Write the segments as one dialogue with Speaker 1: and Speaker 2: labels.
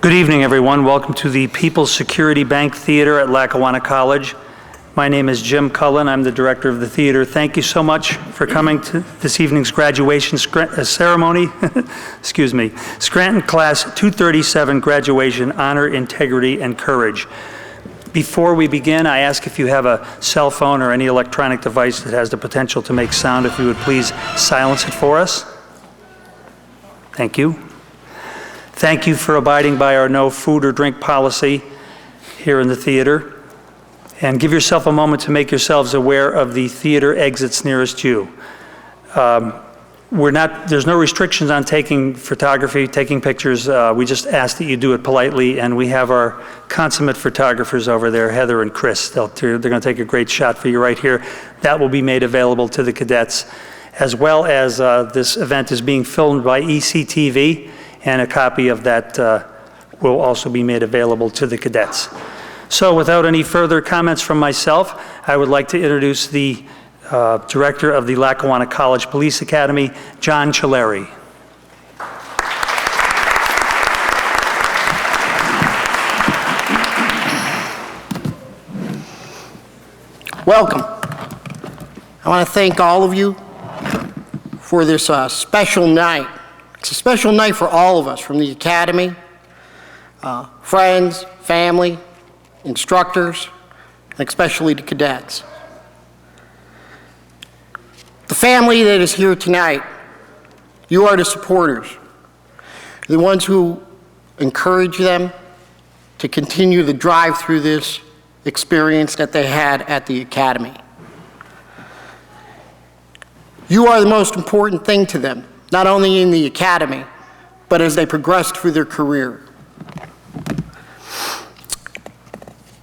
Speaker 1: Good evening, everyone. Welcome to the People's Security Bank Theater at Lackawanna College. My name is Jim Cullen. I'm the director of the theater. Thank you so much for coming to this evening's graduation ceremony. Excuse me. Scranton Class 237 graduation, honor, integrity, and courage. Before we begin, I ask if you have a cell phone or any electronic device that has the potential to make sound, if you would please silence it for us. Thank you. Thank you for abiding by our no food or drink policy here in the theater. And give yourself a moment to make yourselves aware of the theater exits nearest you. There's no restrictions on taking photography, taking pictures. We just ask that you do it politely, and we have our consummate photographers over there, Heather and Chris. They're gonna take a great shot for you right here. That will be made available to the cadets, as well as this event is being filmed by ECTV, and a copy of that will also be made available to the cadets. So without any further comments from myself, I would like to introduce the director of the Lackawanna College Police Academy, John Cialeri.
Speaker 2: Welcome. I want to thank all of you for this special night. It's a special night for all of us from the Academy, friends, family, instructors, and especially the cadets. The family that is here tonight, you are the supporters, the ones who encourage them to continue the drive through this experience that they had at the Academy. You are the most important thing to them, not only in the Academy, but as they progress through their career.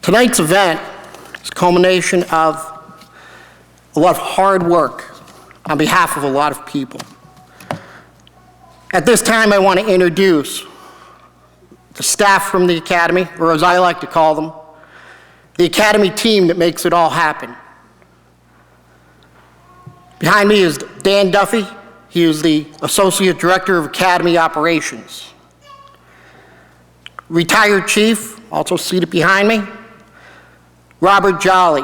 Speaker 2: Tonight's event is a culmination of a lot of hard work on behalf of a lot of people. At this time, I want to introduce the staff from the Academy, or as I like to call them, the Academy team that makes it all happen. Behind me is Dan Duffy. He is the Associate Director of Academy Operations. Retired Chief, also seated behind me, Robert Jolly,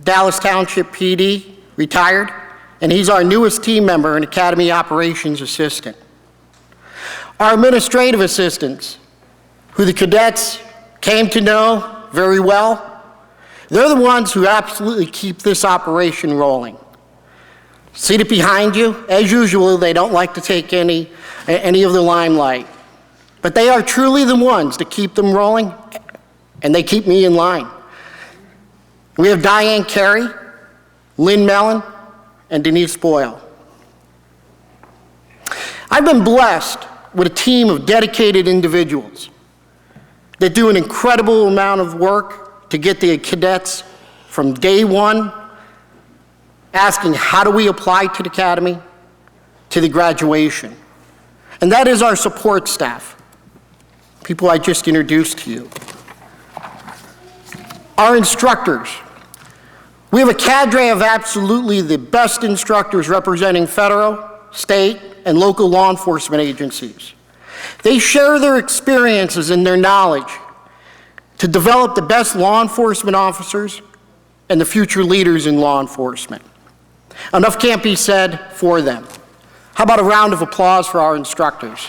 Speaker 2: Dallas Township PD, retired, and he's our newest team member and Academy Operations Assistant. Our administrative assistants, who the cadets came to know very well, they're the ones who absolutely keep this operation rolling. Seated behind you, as usual, they don't like to take any of the limelight. But they are truly the ones that keep them rolling, and they keep me in line. We have Diane Carey, Lynn Mellon, and Denise Boyle. I've been blessed with a team of dedicated individuals that do an incredible amount of work to get the cadets from day one, asking how do we apply to the Academy, to the graduation. And that is our support staff, people I just introduced to you. Our instructors. We have a cadre of absolutely the best instructors representing federal, state, and local law enforcement agencies. They share their experiences and their knowledge to develop the best law enforcement officers and the future leaders in law enforcement. Enough can't be said for them. How about a round of applause for our instructors?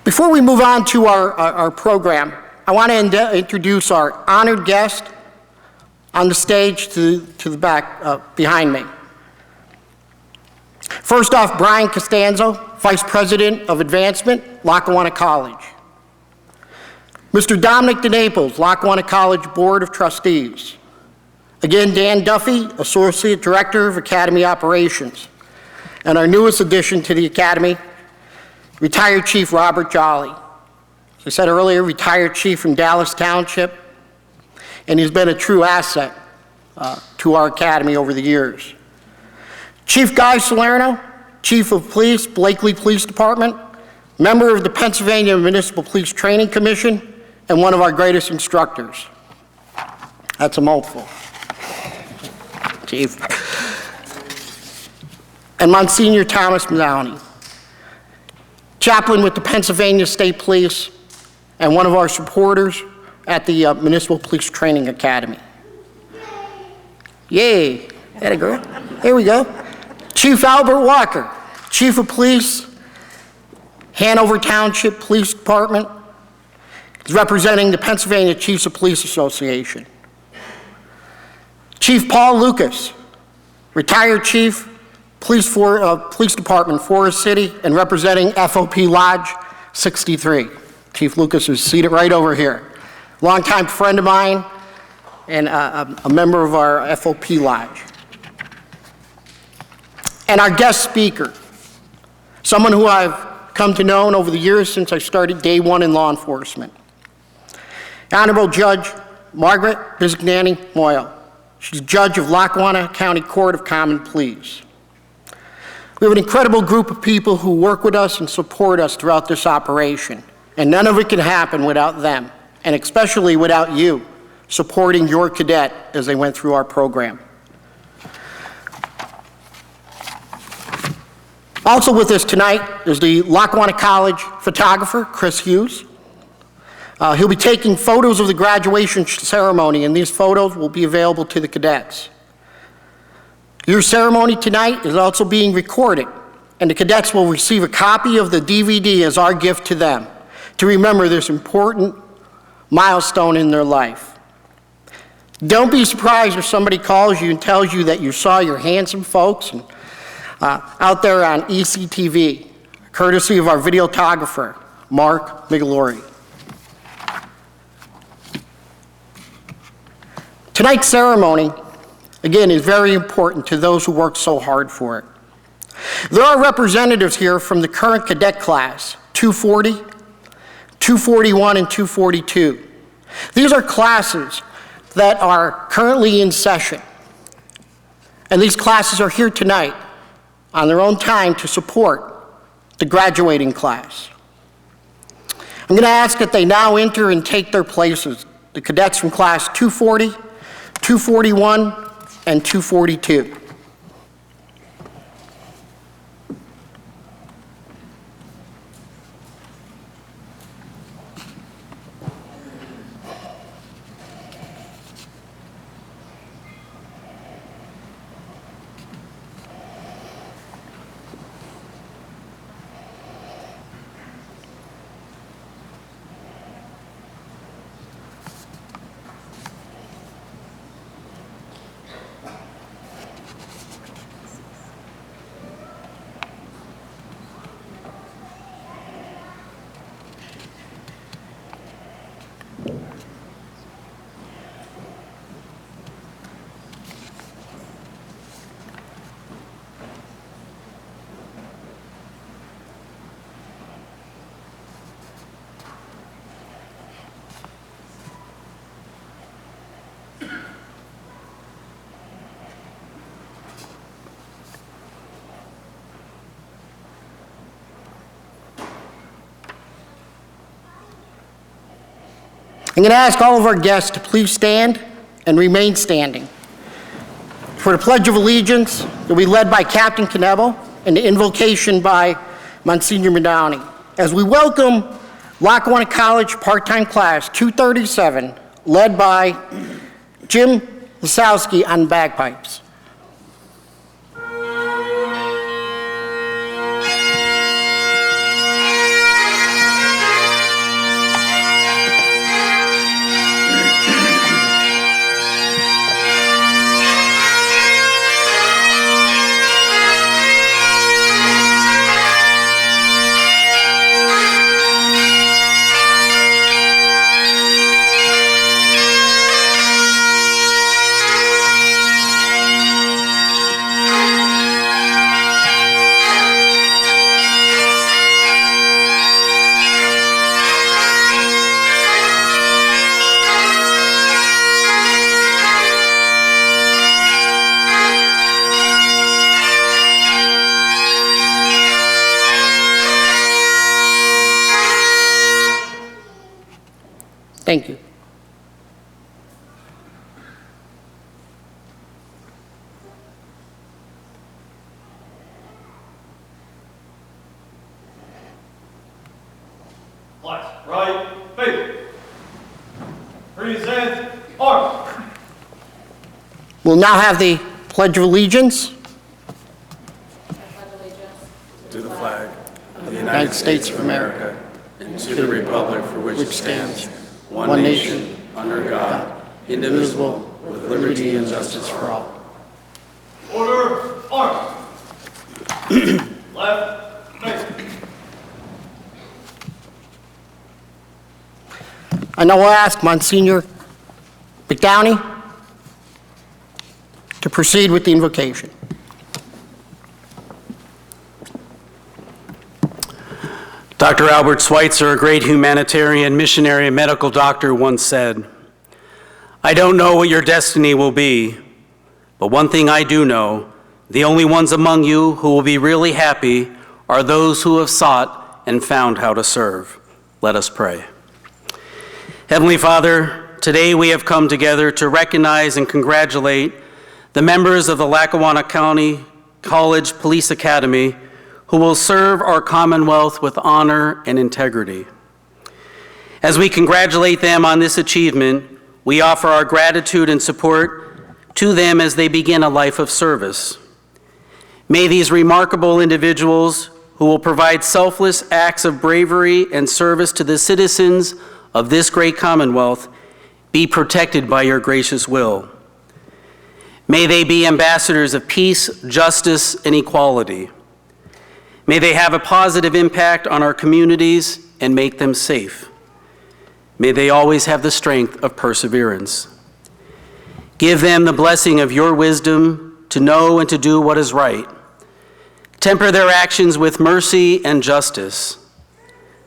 Speaker 2: Before we move on to our program, I want to introduce our honored guest on the stage to the back, behind me. First off, Brian Costanzo, Vice President of Advancement, Lackawanna College. Mr. Dominic DeNaples, Lackawanna College Board of Trustees. Again, Dan Duffy, Associate Director of Academy Operations. And our newest addition to the Academy, Retired Chief Robert Jolly. As I said earlier, retired chief from Dallas Township, and he's been a true asset to our Academy over the years. Chief Guy Salerno, Chief of Police, Blakely Police Department, member of the Pennsylvania Municipal Police Training Commission, and one of our greatest instructors. That's a mouthful. Chief. and Monsignor Thomas Maloney, chaplain with the Pennsylvania State Police, and one of our supporters at the Municipal Police Training Academy. Yay, there go. Here we go. Chief Albert Walker, Chief of Police, Hanover Township Police Department, is representing the Pennsylvania Chiefs of Police Association. Chief Paul Lucas, retired Chief, Police Department, Forest City, and representing FOP Lodge 63. Chief Lucas is seated right over here. Longtime friend of mine and a member of our FOP Lodge. And our guest speaker, someone who I've come to know over the years since I started day one in law enforcement. Honorable Judge Margaret Bizignani Moyle. She's judge of Lackawanna County Court of Common Pleas. We have an incredible group of people who work with us and support us throughout this operation, and none of it can happen without them, and especially without you supporting your cadet as they went through our program. Also with us tonight is the Lackawanna College photographer, Chris Hughes. He'll be taking photos of the graduation ceremony, and these photos will be available to the cadets. Your ceremony tonight is also being recorded, and the cadets will receive a copy of the DVD as our gift to them to remember this important milestone in their life. Don't be surprised if somebody calls you and tells you that you saw your handsome folks out there on ECTV, courtesy of our videographer, Mark Miglori. Tonight's ceremony, again, is very important to those who work so hard for it. There are representatives here from the current cadet class, 240, 241, and 242. These are classes that are currently in session. And these classes are here tonight on their own time to support the graduating class. I'm going to ask that they now enter and take their places, the cadets from class 240, 241, and 242. I'm going to ask all of our guests to please stand and remain standing. For the Pledge of Allegiance, it will be led by Captain Knebel and the invocation by Monsignor Madani. As we welcome Lackawanna College part-time class 237, led by Jim Lisowski on bagpipes.
Speaker 3: right feet. Present arms.
Speaker 2: We'll now have the Pledge of Allegiance.
Speaker 4: To the flag of the
Speaker 2: United States of America,
Speaker 4: and to the republic for which it stands, one nation, under God, indivisible, with liberty and justice for all.
Speaker 3: Order, arms. Left face.
Speaker 2: I now will ask Monsignor McDowney to proceed with the invocation.
Speaker 5: Dr. Albert Schweitzer, a great humanitarian, missionary, and medical doctor, once said, "I don't know what your destiny will be, but one thing I do know, the only ones among you who will be really happy are those who have sought and found how to serve." Let us pray. Heavenly Father, today we have come together to recognize and congratulate the members of the Lackawanna County College Police Academy who will serve our Commonwealth with honor and integrity. As we congratulate them on this achievement, we offer our gratitude and support to them as they begin a life of service. May these remarkable individuals who will provide selfless acts of bravery and service to the citizens of this great Commonwealth be protected by your gracious will. May they be ambassadors of peace, justice, and equality. May they have a positive impact on our communities and make them safe. May they always have the strength of perseverance. Give them the blessing of your wisdom to know and to do what is right. Temper their actions with mercy and justice.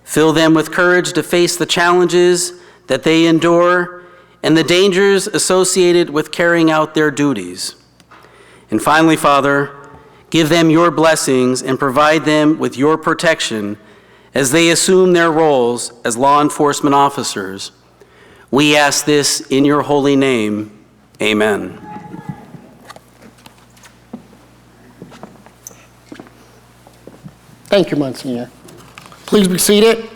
Speaker 5: Fill them with courage to face the challenges that they endure and the dangers associated with carrying out their duties. And finally, Father, give them your blessings and provide them with your protection as they assume their roles as law enforcement officers. We ask this in your holy name. Amen.
Speaker 2: Thank you, Monsignor. Please be seated.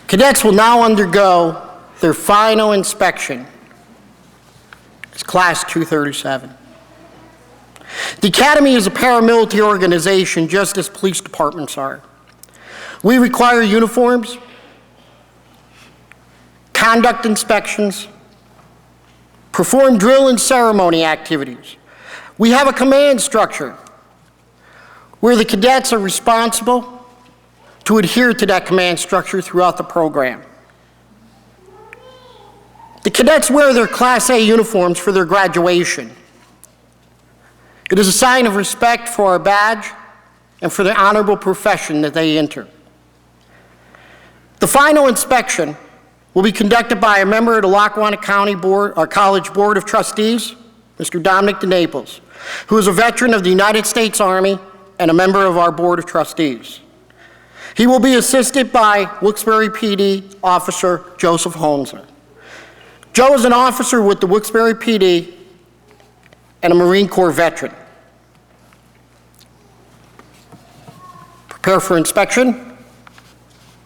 Speaker 2: Cadets will now undergo their final inspection. It's Class 237. The Academy is a paramilitary organization, just as police departments are. We require uniforms, conduct inspections, perform drill and ceremony activities. We have a command structure where the cadets are responsible to adhere to that command structure throughout the program. The cadets wear their Class A uniforms for their graduation. It is a sign of respect for our badge and for the honorable profession that they enter. The final inspection will be conducted by a member of the Lackawanna County College Board of Trustees, Mr. Dominic DeNaples, who is a veteran of the United States Army and a member of our Board of Trustees. He will be assisted by Wilkes-Barre PD Officer Joseph Holmser. Joe is an officer with the Wilkes-Barre PD and a Marine Corps veteran. Prepare for inspection.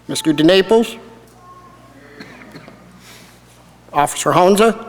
Speaker 2: Mr. DeNaples, Officer Holmser.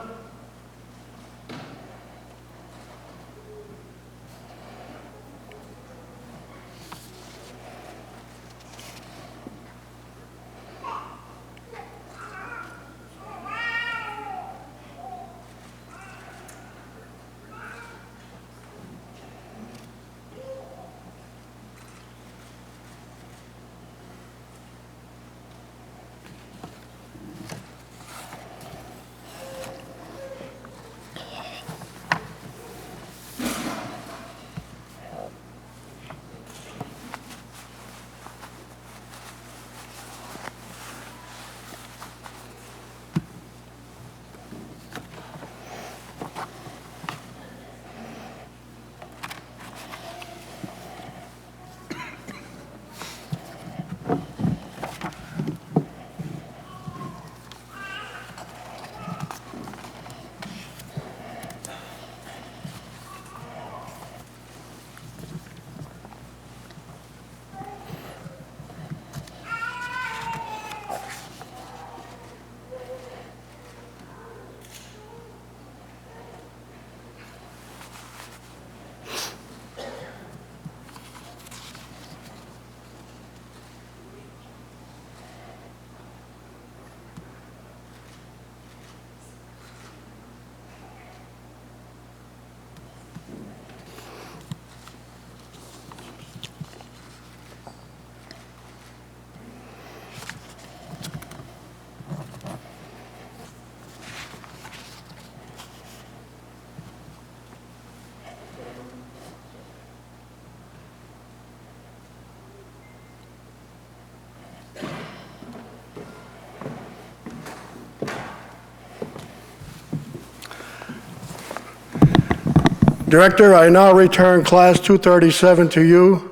Speaker 6: Director, I now return Class 237 to you.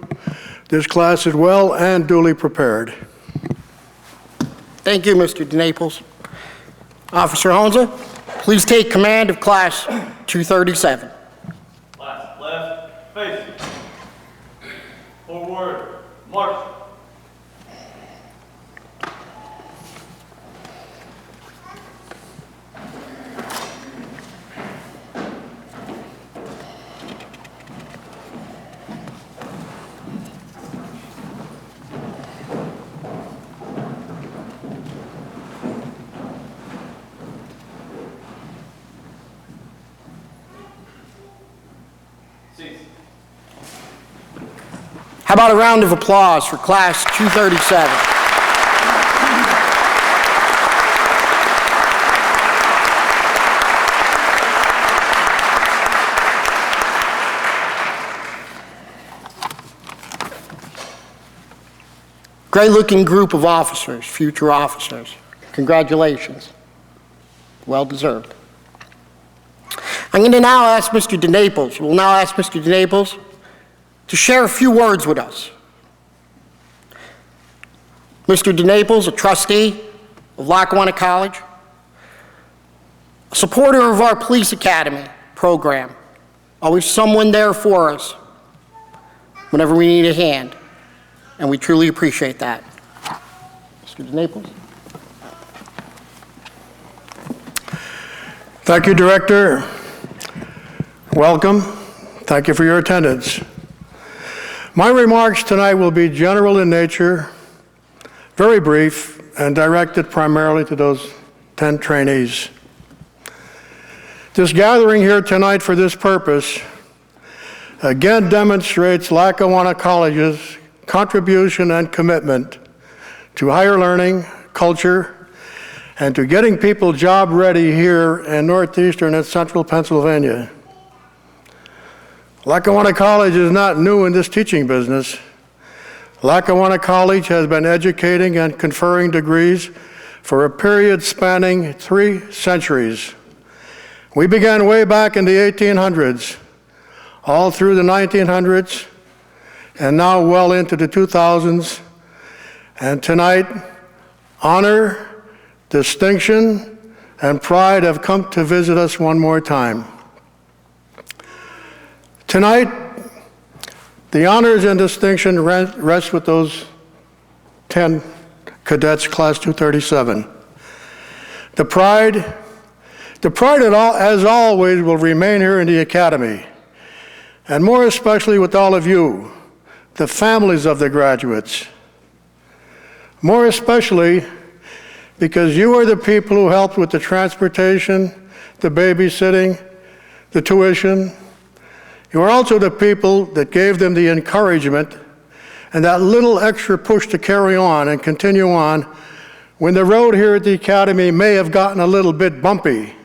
Speaker 6: This class is well and duly prepared.
Speaker 2: Thank you, Mr. DeNaples. Officer Honza, please take command of Class 237.
Speaker 3: Last, left, face. Forward, march. Cease.
Speaker 2: How about a round of applause for Class 237? Great-looking group of officers, future officers. Congratulations. Well deserved. I'm going to now ask Mr. DeNaples. We'll now ask Mr. DeNaples to share a few words with us. Mr. DeNaples, a trustee of Lackawanna College, a supporter of our police academy program, always someone there for us whenever we need a hand, and we truly appreciate that. Mr. DeNaples.
Speaker 6: Thank you, Director. Welcome. Thank you for your attendance. My remarks tonight will be general in nature, very brief, and directed primarily to those 10 trainees. This gathering here tonight for this purpose again demonstrates Lackawanna College's contribution and commitment to higher learning, culture, and to getting people job ready here in northeastern and central Pennsylvania. Lackawanna College is not new in this teaching business. Lackawanna College has been educating and conferring degrees for a period spanning 3 centuries. We began way back in the 1800s, all through the 1900s, and now well into the 2000s. And tonight, honor, distinction, and pride have come to visit us one more time. Tonight, the honors and distinction rest with those 10 cadets, Class 237. The pride, as always, will remain here in the Academy, and more especially with all of you, the families of the graduates. More especially because you are the people who helped with the transportation, the babysitting, the tuition. You are also the people that gave them the encouragement and that little extra push to carry on and continue on when the road here at the Academy may have gotten a little bit bumpy.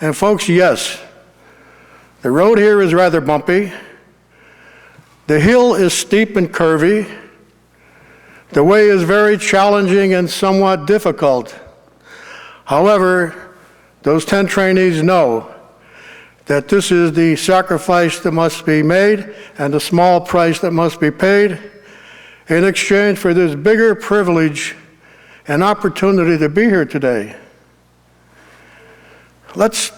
Speaker 6: And folks, yes, the road here is rather bumpy. The hill is steep and curvy. The way is very challenging and somewhat difficult. However, those 10 trainees know that this is the sacrifice that must be made and the small price that must be paid in exchange for this bigger privilege and opportunity to be here today. Let's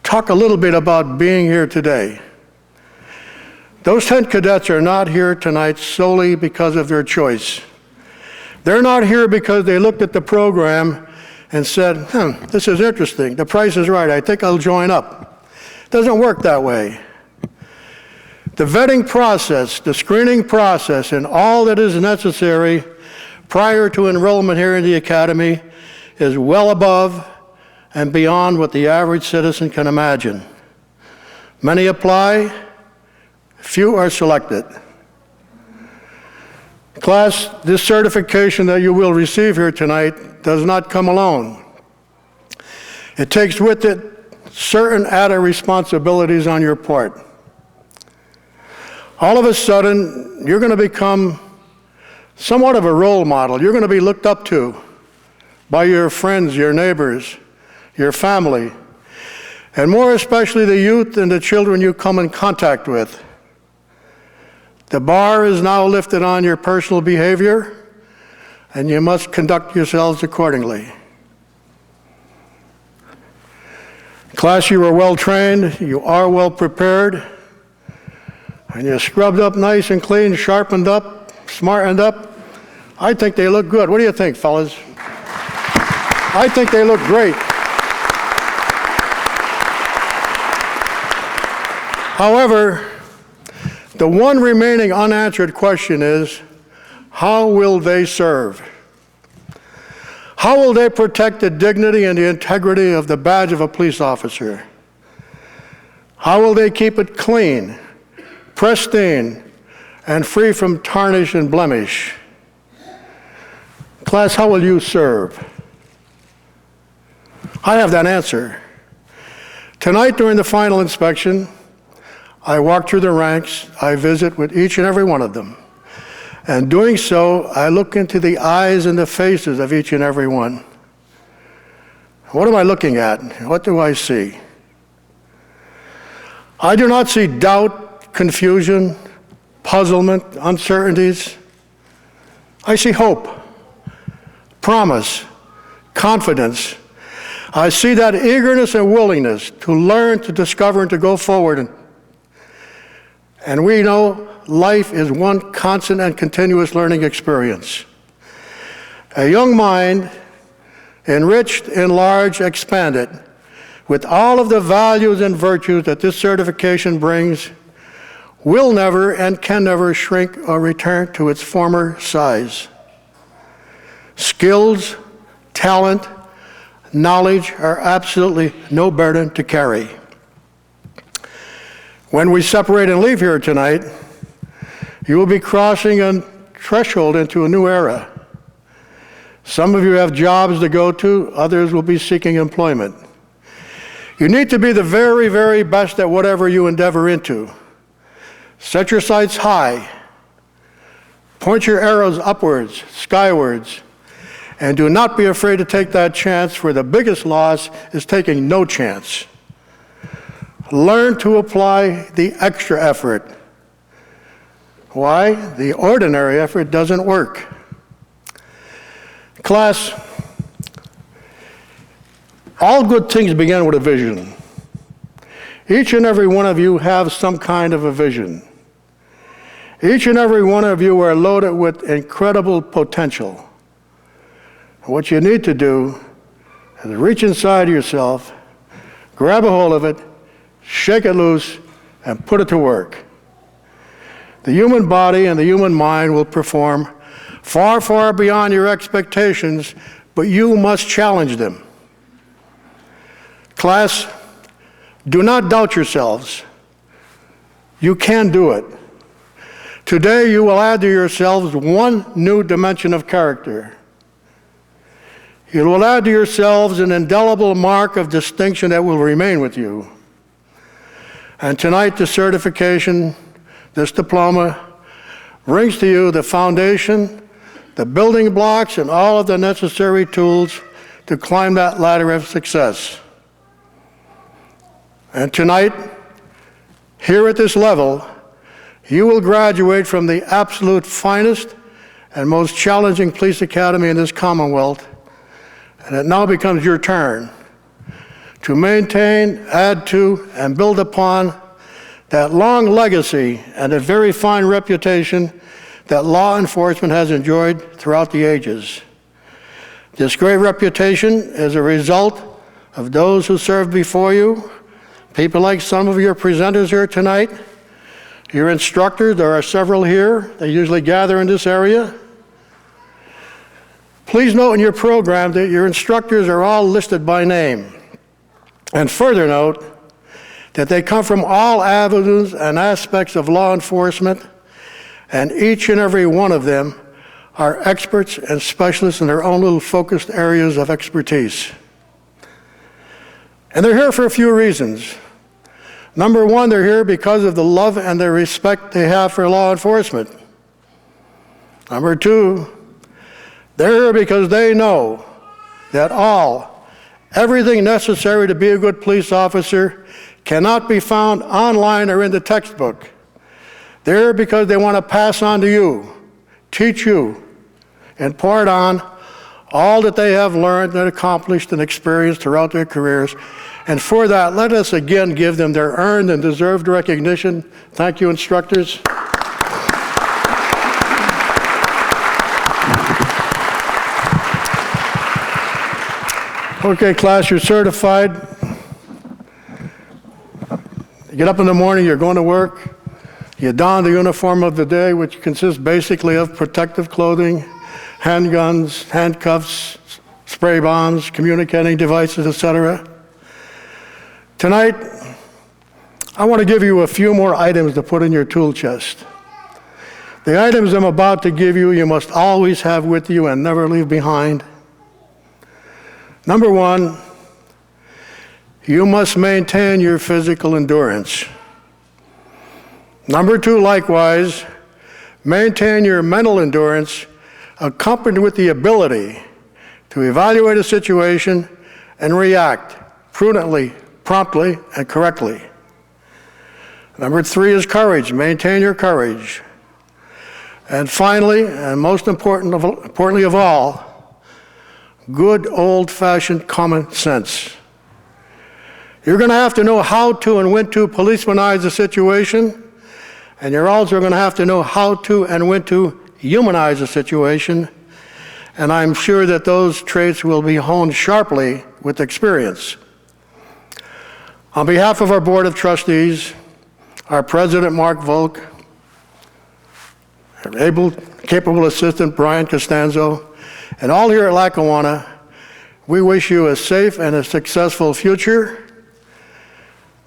Speaker 6: talk a little bit about being here today. Those 10 cadets are not here tonight solely because of their choice. They're not here because they looked at the program and said, this is interesting, the price is right, I think I'll join up. Doesn't work that way. The vetting process, the screening process, and all that is necessary prior to enrollment here in the Academy is well above and beyond what the average citizen can imagine. Many apply, few are selected. Class, this certification that you will receive here tonight does not come alone. It takes with it certain added responsibilities on your part. All of a sudden, you're going to become somewhat of a role model. You're going to be looked up to by your friends, your neighbors, your family. and more especially the youth and the children you come in contact with. The bar is now lifted on your personal behavior, and you must conduct yourselves accordingly. Class, you are well trained, you are well prepared, and you're scrubbed up nice and clean, sharpened up, smartened up. I think they look good. What do you think, fellas? I think they look great. However, the one remaining unanswered question is, how will they serve? How will they protect the dignity and the integrity of the badge of a police officer? How will they keep it clean, pristine, and free from tarnish and blemish? Class, how will you serve? I have that answer. Tonight, during the final inspection, I walk through the ranks, I visit with each and every one of them. And doing so, I look into the eyes and the faces of each and every one. What am I looking at? What do I see? I do not see doubt, confusion, puzzlement, uncertainties. I see hope, promise, confidence. I see that eagerness and willingness to learn, to discover, and to go forward. And we know life is one constant and continuous learning experience. A young mind, enriched, enlarged, expanded, with all of the values and virtues that this certification brings, will never and can never shrink or return to its former size. Skills, talent, knowledge are absolutely no burden to carry. When we separate and leave here tonight, you will be crossing a threshold into a new era. Some of you have jobs to go to, others will be seeking employment. You need to be the very, very best at whatever you endeavor into. Set your sights high. Point your arrows upwards, skywards, and do not be afraid to take that chance, for the biggest loss is taking no chance. Learn to apply the extra effort. Why? The ordinary effort doesn't work. Class, all good things begin with a vision. Each and every one of you have some kind of a vision. Each and every one of you are loaded with incredible potential. What you need to do is reach inside yourself, grab a hold of it, shake it loose, and put it to work. The human body and the human mind will perform far, far beyond your expectations, but you must challenge them. Class, do not doubt yourselves. You can do it. Today you will add to yourselves one new dimension of character. You will add to yourselves an indelible mark of distinction that will remain with you. And tonight, the certification, this diploma, brings to you the foundation, the building blocks, and all of the necessary tools to climb that ladder of success. And tonight, here at this level, you will graduate from the absolute finest and most challenging police academy in this Commonwealth, and it now becomes your turn to maintain, add to, and build upon that long legacy and a very fine reputation that law enforcement has enjoyed throughout the ages. This great reputation is a result of those who served before you, people like some of your presenters here tonight, your instructors. There are several here. They usually gather in this area. Please note in your program that your instructors are all listed by name. And further note that they come from all avenues and aspects of law enforcement, and each and every one of them are experts and specialists in their own little focused areas of expertise. And they're here for a few reasons. Number one, they're here because of the love and the respect they have for law enforcement. Number two, they're here because they know that all Everything necessary to be a good police officer cannot be found online or in the textbook. They're because they want to pass on to you, teach you, impart on all that they have learned and accomplished and experienced throughout their careers. And for that, let us again give them their earned and deserved recognition. Thank you, instructors. Okay, class, you're certified. You get up in the morning, you're going to work. You don the uniform of the day, which consists basically of protective clothing, handguns, handcuffs, spray bombs, communicating devices, etc. Tonight, I want to give you a few more items to put in your tool chest. The items I'm about to give you, you must always have with you and never leave behind. Number one, you must maintain your physical endurance. Number two, likewise, maintain your mental endurance, accompanied with the ability to evaluate a situation and react prudently, promptly, and correctly. Number three is courage. Maintain your courage. And finally, and most importantly of all, good old-fashioned common sense. You're going to have to know how to and when to policemanize a situation, and you're also going to have to know how to and when to humanize a situation, and I'm sure that those traits will be honed sharply with experience. On behalf of our Board of Trustees, our President, Mark Volk, our capable assistant, Brian Costanzo, and all here at Lackawanna, we wish you a safe and a successful future.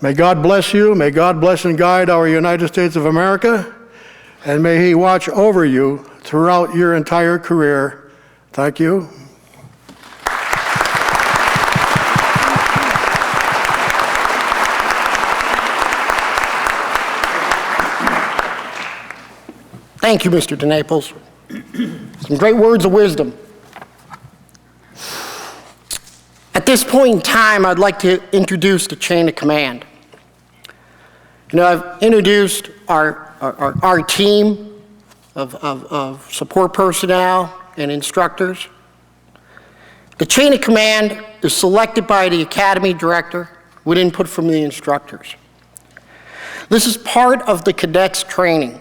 Speaker 6: May God bless you. May God bless and guide our United States of America, and may He watch over you throughout your entire career. Thank you.
Speaker 2: Thank you, Mr. DeNaples. Some great words of wisdom. At this point in time, I'd like to introduce the chain of command. You know, I've introduced our team of support personnel and instructors. The chain of command is selected by the academy director with input from the instructors. This is part of the cadets' training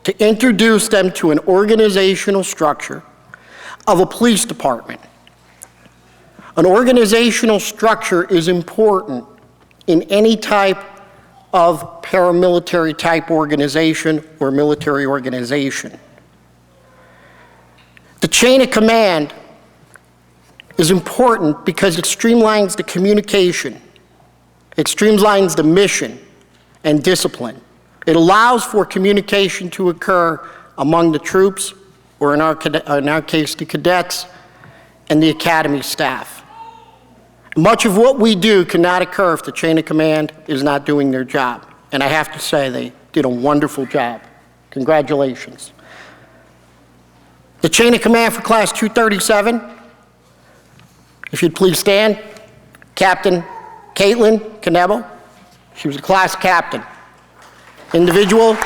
Speaker 2: to introduce them to an organizational structure of a police department. An organizational structure is important in any type of paramilitary type organization or military organization. The chain of command is important because it streamlines the communication, it streamlines the mission and discipline. It allows for communication to occur among the troops, or in our case, the cadets and the academy staff. Much of what we do cannot occur if the chain of command is not doing their job. And I have to say, they did a wonderful job. Congratulations. The chain of command for Class 237, if you'd please stand. Captain Caitlin Knebel, she was a class captain. Individual.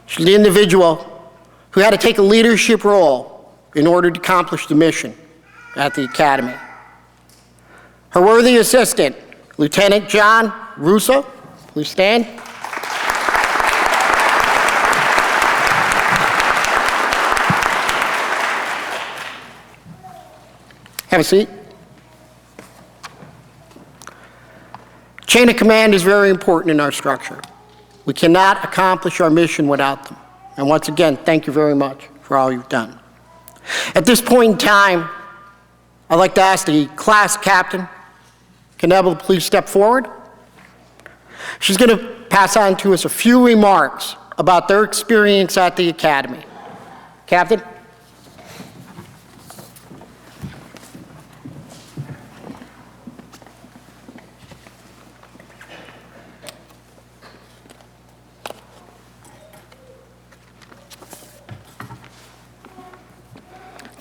Speaker 2: She's the individual who had to take a leadership role in order to accomplish the mission at the academy. Her worthy assistant, Lieutenant John Russo, please stand. Have a seat. Chain of command is very important in our structure. We cannot accomplish our mission without them. And once again, thank you very much for all you've done. At this point in time, I'd like to ask the class captain, Knebel, to please step forward. She's going to pass on to us a few remarks about their experience at the academy. Captain?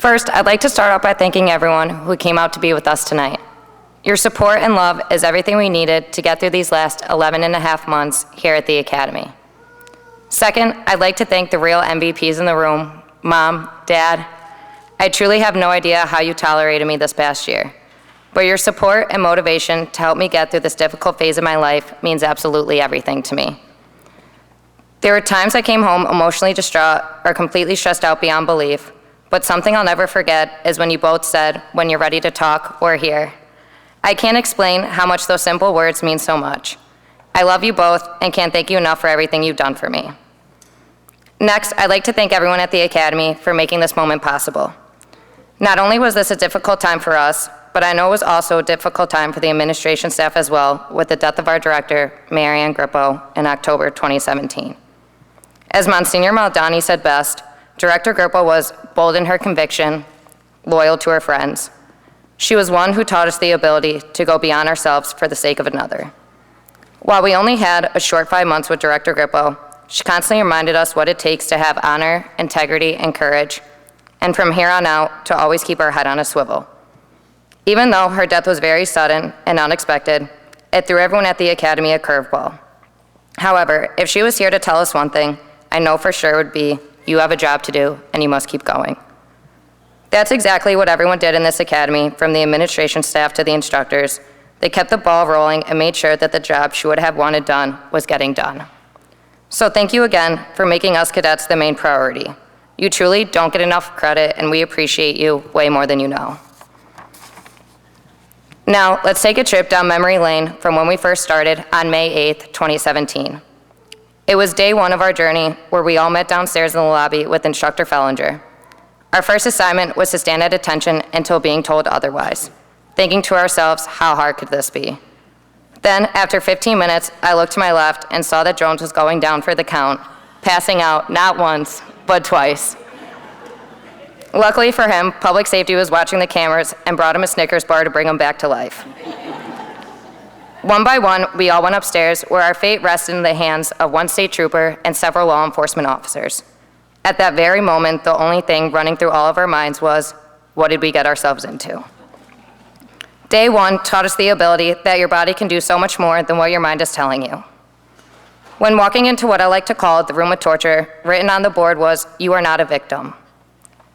Speaker 7: First, I'd like to start out by thanking everyone who came out to be with us tonight. Your support and love is everything we needed to get through these last 11 and a half months here at the Academy. Second, I'd like to thank the real MVPs in the room, Mom, Dad. I truly have no idea how you tolerated me this past year, but your support and motivation to help me get through this difficult phase of my life means absolutely everything to me. There were times I came home emotionally distraught or completely stressed out beyond belief, but something I'll never forget is when you both said, "When you're ready to talk, we're here." I can't explain how much those simple words mean so much. I love you both and can't thank you enough for everything you've done for me. Next, I'd like to thank everyone at the Academy for making this moment possible. Not only was this a difficult time for us, but I know it was also a difficult time for the administration staff as well, with the death of our director, Mary Ann Grippo, in October 2017. As Monsignor Maldani said best, Director Grippo was bold in her conviction, loyal to her friends. She was one who taught us the ability to go beyond ourselves for the sake of another. While we only had a short 5 months with Director Grippo, she constantly reminded us what it takes to have honor, integrity, and courage, and from here on out, to always keep our head on a swivel. Even though her death was very sudden and unexpected, it threw everyone at the Academy a curveball. However, if she was here to tell us one thing, I know for sure it would be, you have a job to do, and you must keep going. That's exactly what everyone did in this academy, from the administration staff to the instructors. They kept the ball rolling and made sure that the job she would have wanted done was getting done. So thank you again for making us cadets the main priority. You truly don't get enough credit, and we appreciate you way more than you know. Now, let's take a trip down memory lane from when we first started on May 8th, 2017. It was day one of our journey, where we all met downstairs in the lobby with Instructor Fellinger. Our first assignment was to stand at attention until being told otherwise, thinking to ourselves, how hard could this be? Then, after 15 minutes, I looked to my left and saw that Jones was going down for the count, passing out not once, but twice. Luckily for him, public safety was watching the cameras and brought him a Snickers bar to bring him back to life. One by one, we all went upstairs, where our fate rested in the hands of one state trooper and several law enforcement officers. At that very moment, the only thing running through all of our minds was, what did we get ourselves into? Day one taught us the ability that your body can do so much more than what your mind is telling you. When walking into what I like to call the room of torture, written on the board was, you are not a victim.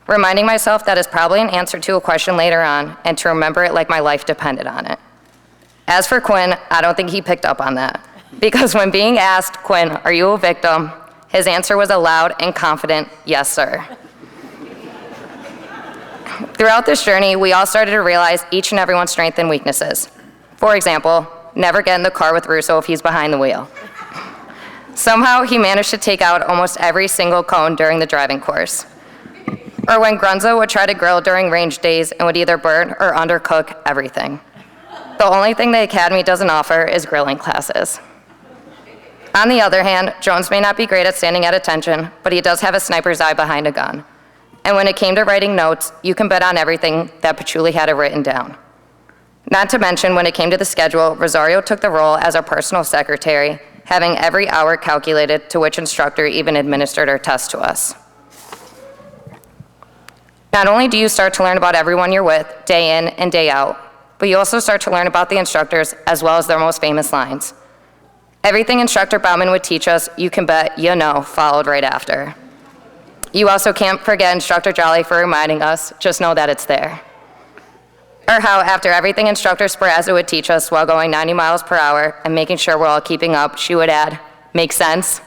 Speaker 7: Reminding myself that is probably an answer to a question later on, and to remember it like my life depended on it. As for Quinn, I don't think he picked up on that, because when being asked, Quinn, are you a victim? His answer was a loud and confident, yes, sir. Throughout this journey, we all started to realize each and everyone's strengths and weaknesses. For example, never get in the car with Russo if he's behind the wheel. Somehow, he managed to take out almost every single cone during the driving course. Or when Grunzo would try to grill during range days and would either burn or undercook everything. The only thing the Academy doesn't offer is grilling classes. On the other hand, Jones may not be great at standing at attention, but he does have a sniper's eye behind a gun. And when it came to writing notes, you can bet on everything that Patchouli had it written down. Not to mention, when it came to the schedule, Rosario took the role as our personal secretary, having every hour calculated to which instructor even administered our test to us. Not only do you start to learn about everyone you're with, day in and day out, but you also start to learn about the instructors as well as their most famous lines. Everything Instructor Bauman would teach us, you can bet you know, followed right after. You also can't forget Instructor Jolly for reminding us, just know that it's there. Or how after everything Instructor Sperazza would teach us while going 90 miles per hour and making sure we're all keeping up, she would add, make sense?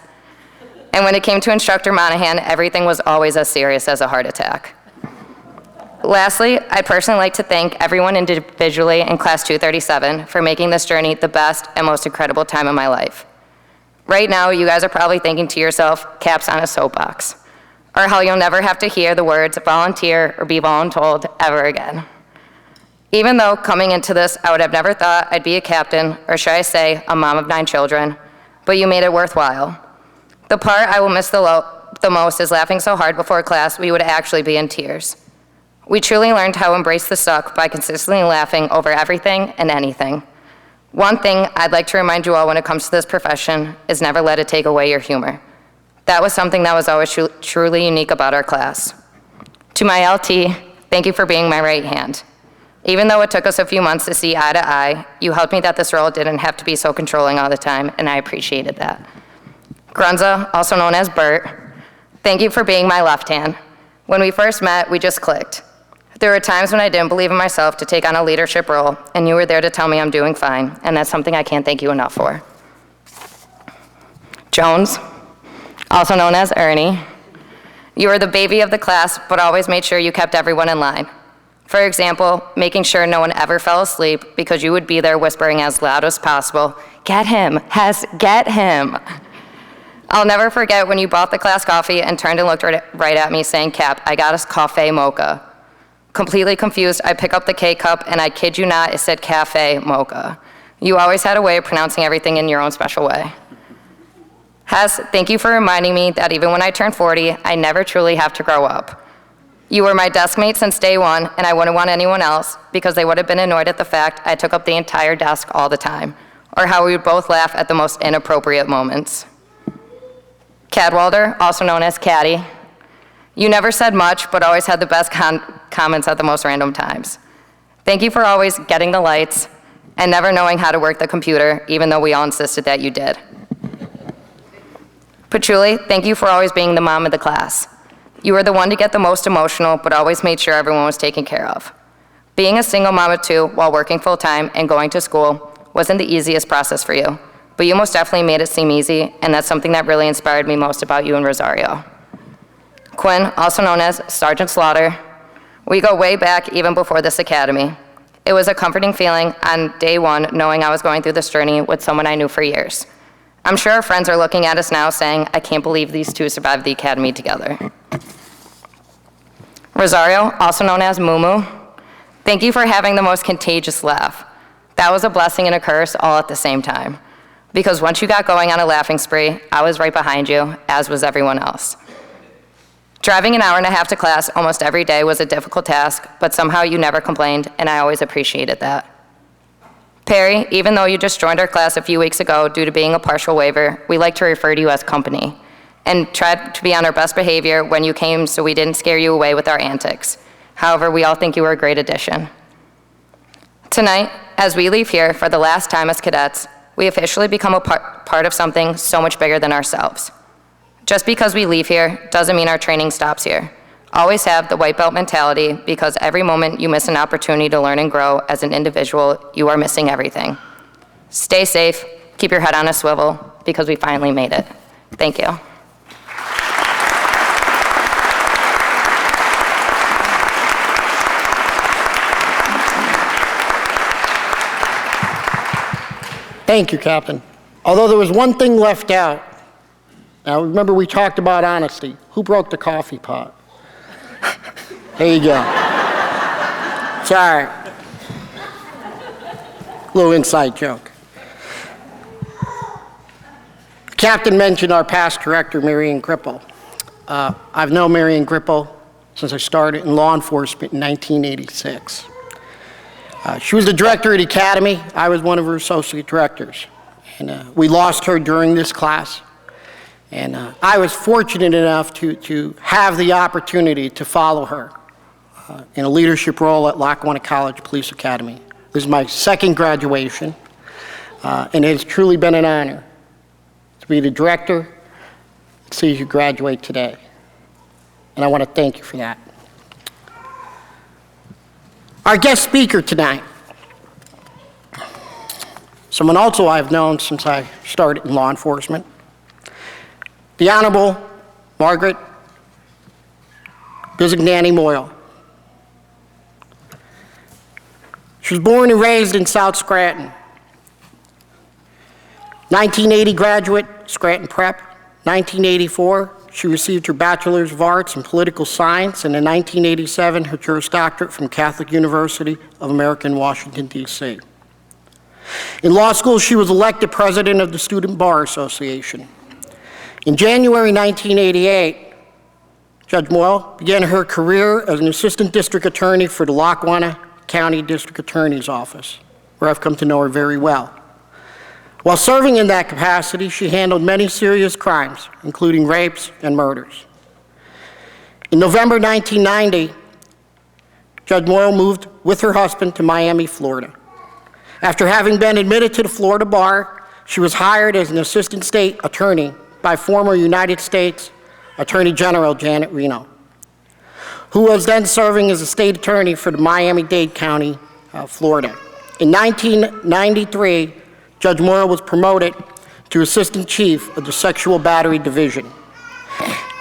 Speaker 7: And when it came to Instructor Monahan, everything was always as serious as a heart attack. Lastly, I'd personally like to thank everyone individually in Class 237 for making this journey the best and most incredible time of my life. Right now, you guys are probably thinking to yourself, caps on a soapbox, or how you'll never have to hear the words volunteer or be voluntold ever again. Even though coming into this, I would have never thought I'd be a captain, or should I say, a mom of 9 children, but you made it worthwhile. The part I will miss the most is laughing so hard before class we would actually be in tears. We truly learned how to embrace the suck by consistently laughing over everything and anything. One thing I'd like to remind you all when it comes to this profession is never let it take away your humor. That was something that was always truly unique about our class. To my LT, thank you for being my right hand. Even though it took us a few months to see eye to eye, you helped me that this role didn't have to be so controlling all the time, and I appreciated that. Grunza, also known as Bert, thank you for being my left hand. When we first met, we just clicked. There were times when I didn't believe in myself to take on a leadership role, and you were there to tell me I'm doing fine, and that's something I can't thank you enough for. Jones, also known as Ernie, you were the baby of the class, but always made sure you kept everyone in line. For example, making sure no one ever fell asleep because you would be there whispering as loud as possible, "Get him, Hess, get him." I'll never forget when you bought the class coffee and turned and looked right at me saying, "Cap, I got us cafe mocha." Completely confused, I pick up the K-cup, and I kid you not, it said cafe mocha. You always had a way of pronouncing everything in your own special way. Hess, thank you for reminding me that even when I turn 40, I never truly have to grow up. You were my desk mate since day one, and I wouldn't want anyone else because they would have been annoyed at the fact I took up the entire desk all the time, or how we would both laugh at the most inappropriate moments. Cadwalder, also known as Caddy, you never said much, but always had the best comments at the most random times. Thank you for always getting the lights and never knowing how to work the computer, even though we all insisted that you did. Patchouli, thank you for always being the mom of the class. You were the one to get the most emotional, but always made sure everyone was taken care of. Being a single mom of two while working full-time and going to school wasn't the easiest process for you, but you most definitely made it seem easy, and that's something that really inspired me most about you and Rosario. Quinn, also known as Sergeant Slaughter, we go way back even before this academy. It was a comforting feeling on day one knowing I was going through this journey with someone I knew for years. I'm sure our friends are looking at us now saying, I can't believe these two survived the academy together. Rosario, also known as Mumu, thank you for having the most contagious laugh. That was a blessing and a curse all at the same time. Because once you got going on a laughing spree, I was right behind you, as was everyone else. Driving an hour and a half to class almost every day was a difficult task, but somehow you never complained, and I always appreciated that. Perry, even though you just joined our class a few weeks ago due to being a partial waiver, we like to refer to you as company, and tried to be on our best behavior when you came so we didn't scare you away with our antics. However, we all think you were a great addition. Tonight, as we leave here for the last time as cadets, we officially become a part of something so much bigger than ourselves. Just because we leave here doesn't mean our training stops here. Always have the white belt mentality, because every moment you miss an opportunity to learn and grow as an individual, you are missing everything. Stay safe, keep your head on a swivel, because we finally made it. Thank you.
Speaker 2: Thank you, Captain. Although there was one thing left out. Now, remember we talked about honesty. Who broke the coffee pot? There you go. Sorry. Little inside joke. Captain mentioned our past director, Marion Gripple. I've known Marion Gripple since I started in law enforcement in 1986. She was the director of the academy. I was one of her associate directors. And we lost her during this class. And I was fortunate enough to have the opportunity to follow her in a leadership role at Lackawanna College Police Academy. This is my second graduation, and it has truly been an honor to be the director and see you graduate today. And I want to thank you for that. Our guest speaker tonight, someone also I've known since I started in law enforcement, the Honorable Margaret Bizignani Moyle. She was born and raised in South Scranton. 1980 graduate, Scranton Prep. 1984, she received her Bachelor's of Arts in Political Science, and in 1987, her Juris Doctorate from Catholic University of America in Washington, D.C. In law school, she was elected president of the Student Bar Association. In January 1988, Judge Moyle began her career as an assistant district attorney for the Lackawanna County District Attorney's Office, where I've come to know her very well. While serving in that capacity, she handled many serious crimes, including rapes and murders. In November 1990, Judge Morrow moved with her husband to Miami, Florida. After having been admitted to the Florida bar, she was hired as an assistant state attorney by former United States Attorney General Janet Reno, who was then serving as a state attorney for the Miami-Dade County, Florida. In 1993, Judge Morrow was promoted to assistant chief of the Sexual Battery Division.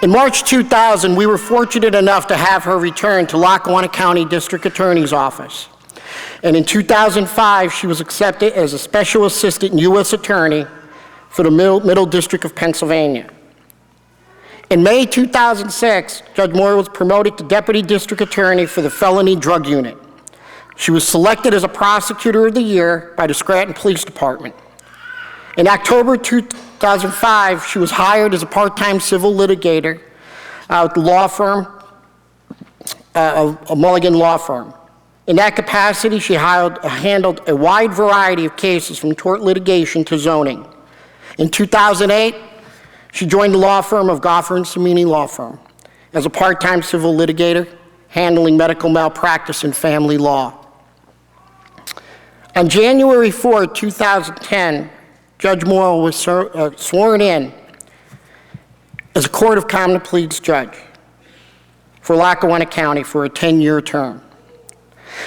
Speaker 2: In March 2000, we were fortunate enough to have her return to Lackawanna County District Attorney's Office. And in 2005, she was accepted as a Special Assistant U.S. Attorney for the Middle District of Pennsylvania. In May 2006, Judge Morrow was promoted to Deputy District Attorney for the Felony Drug Unit. She was selected as a Prosecutor of the Year by the Scranton Police Department. In October 2005, she was hired as a part-time civil litigator at the law firm, a Mulligan law firm. In that capacity, she handled a wide variety of cases from tort litigation to zoning. In 2008, she joined the law firm of Goffer and Samini Law Firm as a part-time civil litigator, handling medical malpractice and family law. On January 4, 2010, Judge Morrow was sworn in as a Court of Common Pleas judge for Lackawanna County for a 10-year term.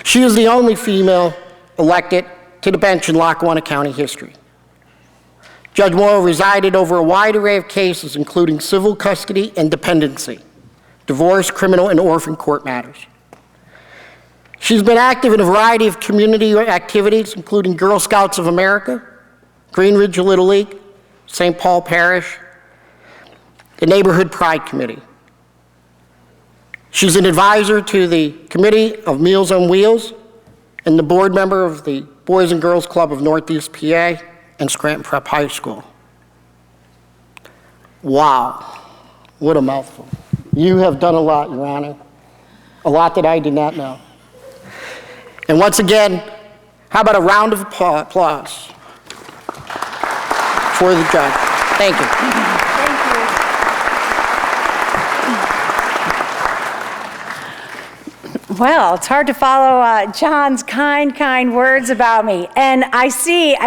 Speaker 2: She is the only female elected to the bench in Lackawanna County history. Judge Morrow resided over a wide array of cases, including civil custody and dependency, divorce, criminal, and orphan court matters. She's been active in a variety of community activities, including Girl Scouts of America, Green Ridge Little League, St. Paul Parish, the Neighborhood Pride Committee. She's an advisor to the Committee of Meals on Wheels and the board member of the Boys and Girls Club of Northeast PA and Scranton Prep High School. Wow, what a mouthful. You have done a lot, Your Honor, a lot that I did not know. And once again, how about a round of applause for the judge? Thank you.
Speaker 8: Well, it's hard to follow John's kind words about me. And I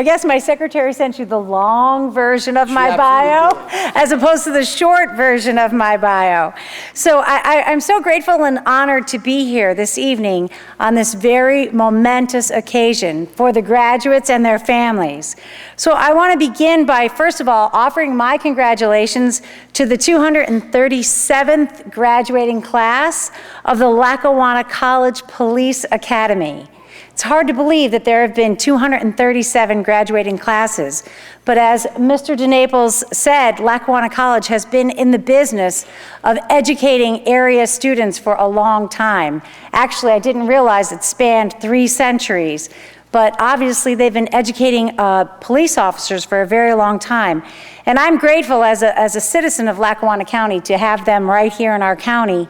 Speaker 8: guess my secretary sent you the long version of my bio as opposed to the short version of my bio. So I'm so grateful and honored to be here this evening on this very momentous occasion for the graduates and their families. So I want to begin by, first of all, offering my congratulations to the 237th graduating class of the Lackawanna College Police Academy. It's hard to believe that there have been 237 graduating classes, but as Mr. DeNaples said, Lackawanna College has been in the business of educating area students for a long time. Actually, I didn't realize it spanned 3 centuries, but obviously they've been educating police officers for a very long time. And I'm grateful as a citizen of Lackawanna County to have them right here in our county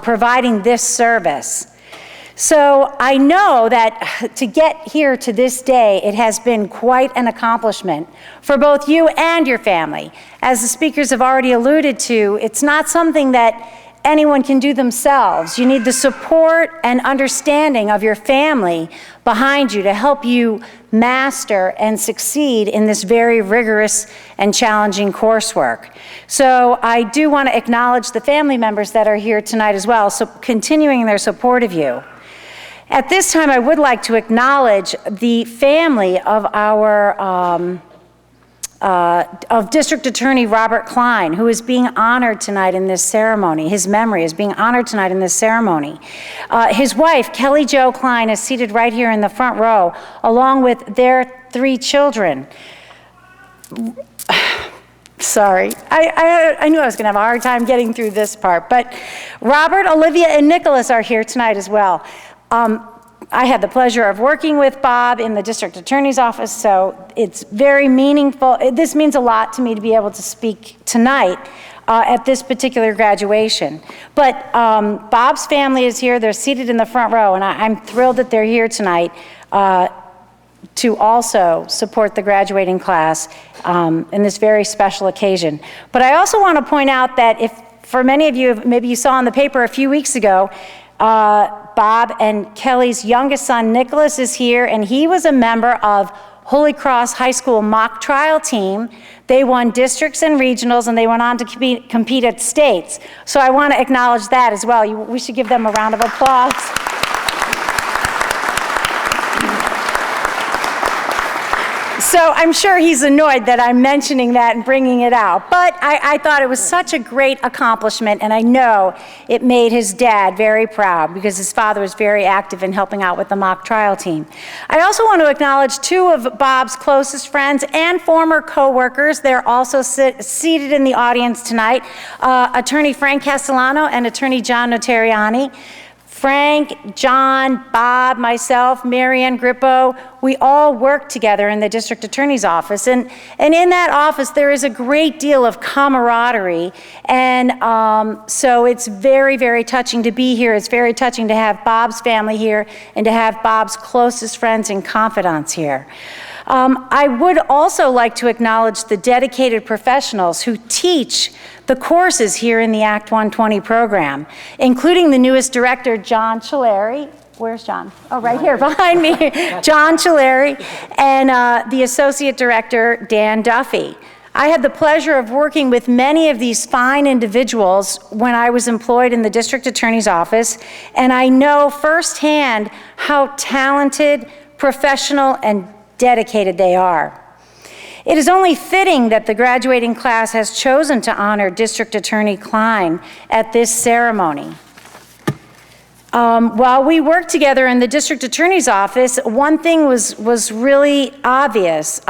Speaker 8: providing this service. So I know that to get here to this day, it has been quite an accomplishment for both you and your family. As the speakers have already alluded to, it's not something that anyone can do themselves. You need the support and understanding of your family behind you to help you master and succeed in this very rigorous and challenging coursework. So I do want to acknowledge the family members that are here tonight as well, so continuing their support of you. At this time, I would like to acknowledge the family of our of District Attorney Robert Klein, who is being honored tonight in this ceremony. His memory is being honored tonight in this ceremony. His wife, Kelly Jo Klein, is seated right here in the front row, along with their 3 children. Sorry, I knew I was going to have a hard time getting through this part, but Robert, Olivia, and Nicholas are here tonight as well. I had the pleasure of working with Bob in the district attorney's office, so it's very meaningful. This means a lot to me to be able to speak tonight at this particular graduation. But Bob's family is here. They're seated in the front row, and I'm thrilled that they're here tonight to also support the graduating class in this very special occasion. But I also want to point out that if, for many of you, maybe you saw in the paper a few weeks ago, Bob and Kelly's youngest son, Nicholas, is here, and he was a member of Holy Cross High School mock trial team. They won districts and regionals, and they went on to compete at states. So I want to acknowledge that as well. We should give them a round of applause. So I'm sure he's annoyed that I'm mentioning that and bringing it out. But I thought it was such a great accomplishment, and I know it made his dad very proud because his father was very active in helping out with the mock trial team. I also want to acknowledge two of Bob's closest friends and former co-workers. They're also seated in the audience tonight, Attorney Frank Castellano and Attorney John Notariani. Frank, John, Bob, myself, Marianne Grippo, we all work together in the district attorney's office. And in that office, there is a great deal of camaraderie. And so it's very, very touching to be here. It's very touching to have Bob's family here and to have Bob's closest friends and confidants here. I would also like to acknowledge the dedicated professionals who teach the courses here in the Act 120 program, including the newest director, John Chilleri. Where's John? Oh, right here behind me. John Chilleri, and the associate director, Dan Duffy. I had the pleasure of working with many of these fine individuals when I was employed in the district attorney's office, and I know firsthand how talented, professional, and dedicated they are. It is only fitting that the graduating class has chosen to honor District Attorney Klein at this ceremony. While we worked together in the district attorney's office, one thing was really obvious.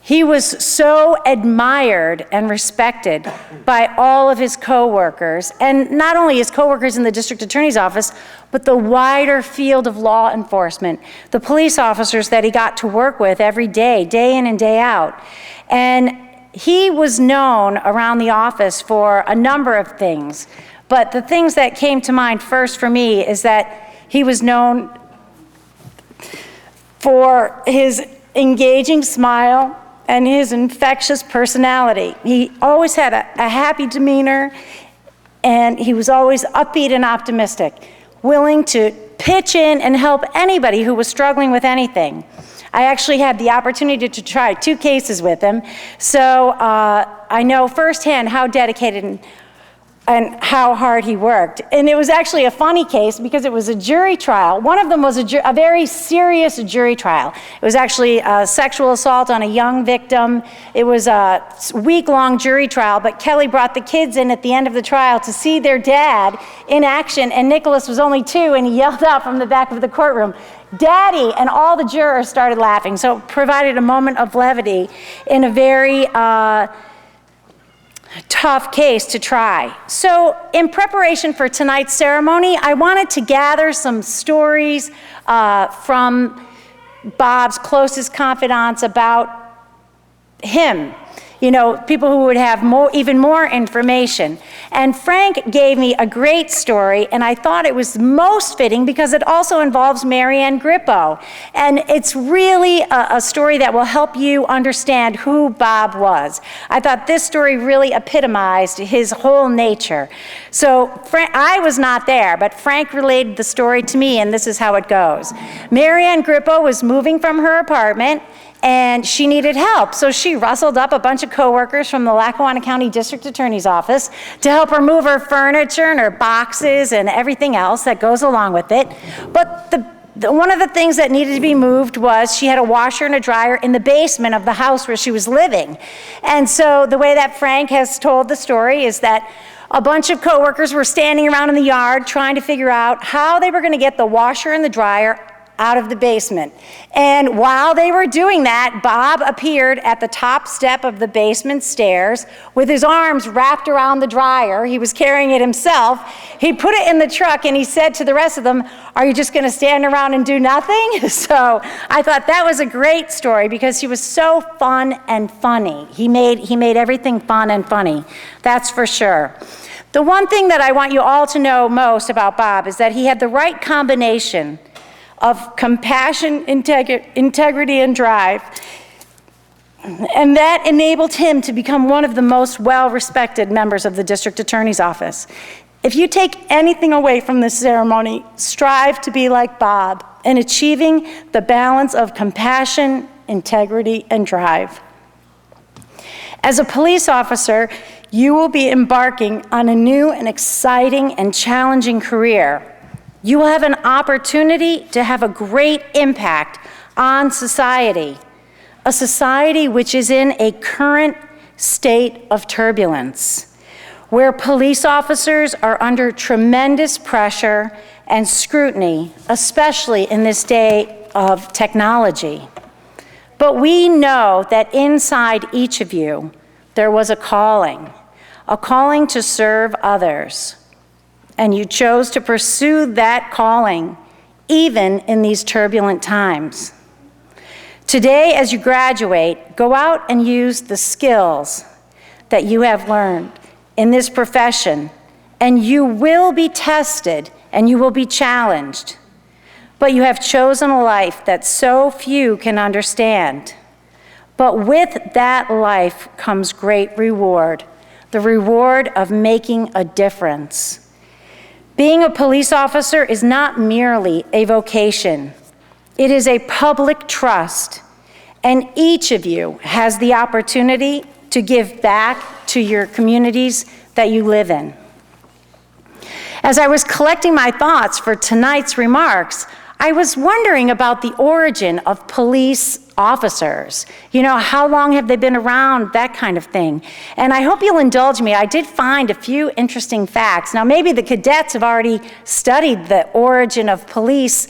Speaker 8: He was so admired and respected by all of his coworkers, and not only his coworkers in the district attorney's office, but the wider field of law enforcement, the police officers that he got to work with every day, day in and day out. And he was known around the office for a number of things, but the things that came to mind first for me is that he was known for his engaging smile and his infectious personality. He always had a happy demeanor, and he was always upbeat and optimistic, willing to pitch in and help anybody who was struggling with anything. I actually had the opportunity to try 2 cases with him, so I know firsthand how dedicated and how hard he worked. And it was actually a funny case because it was a jury trial. One of them was a very serious jury trial. It was actually a sexual assault on a young victim. It was a week-long jury trial, but Kelly brought the kids in at the end of the trial to see their dad in action, and Nicholas was only 2, and he yelled out from the back of the courtroom, "Daddy!" And all the jurors started laughing. So it provided a moment of levity in a very tough case to try. So in preparation for tonight's ceremony, I wanted to gather some stories from Bob's closest confidants about him. You know, people who would have even more information. And Frank gave me a great story, and I thought it was most fitting because it also involves Marianne Grippo. And it's really a story that will help you understand who Bob was. I thought this story really epitomized his whole nature. So I was not there, but Frank related the story to me, and this is how it goes. Marianne Grippo was moving from her apartment, and she needed help. So she rustled up a bunch of coworkers from the Lackawanna County District Attorney's Office to help her move her furniture and her boxes and everything else that goes along with it. But one of the things that needed to be moved was she had a washer and a dryer in the basement of the house where she was living. And so the way that Frank has told the story is that a bunch of coworkers were standing around in the yard trying to figure out how they were going to get the washer and the dryer out of the basement. And while they were doing that, Bob appeared at the top step of the basement stairs with his arms wrapped around the dryer. He was carrying it himself. He put it in the truck, and he said to the rest of them, "Are you just going to stand around and do nothing?" So I thought that was a great story because he was so fun and funny. He made everything fun and funny, that's for sure. The one thing that I want you all to know most about Bob is that he had the right combination of compassion, integrity, and drive. And that enabled him to become one of the most well-respected members of the district attorney's office. If you take anything away from this ceremony, strive to be like Bob in achieving the balance of compassion, integrity, and drive. As a police officer, you will be embarking on a new and exciting and challenging career. You will have an opportunity to have a great impact on society, a society which is in a current state of turbulence, where police officers are under tremendous pressure and scrutiny, especially in this day of technology. But we know that inside each of you, there was a calling to serve others. And you chose to pursue that calling, even in these turbulent times. Today, as you graduate, go out and use the skills that you have learned in this profession, and you will be tested and you will be challenged. But you have chosen a life that so few can understand. But with that life comes great reward, the reward of making a difference. Being a police officer is not merely a vocation. It is a public trust, and each of you has the opportunity to give back to your communities that you live in. As I was collecting my thoughts for tonight's remarks, I was wondering about the origin of police officers. You know, how long have they been around, that kind of thing. And I hope you'll indulge me. I did find a few interesting facts. Now, maybe the cadets have already studied the origin of police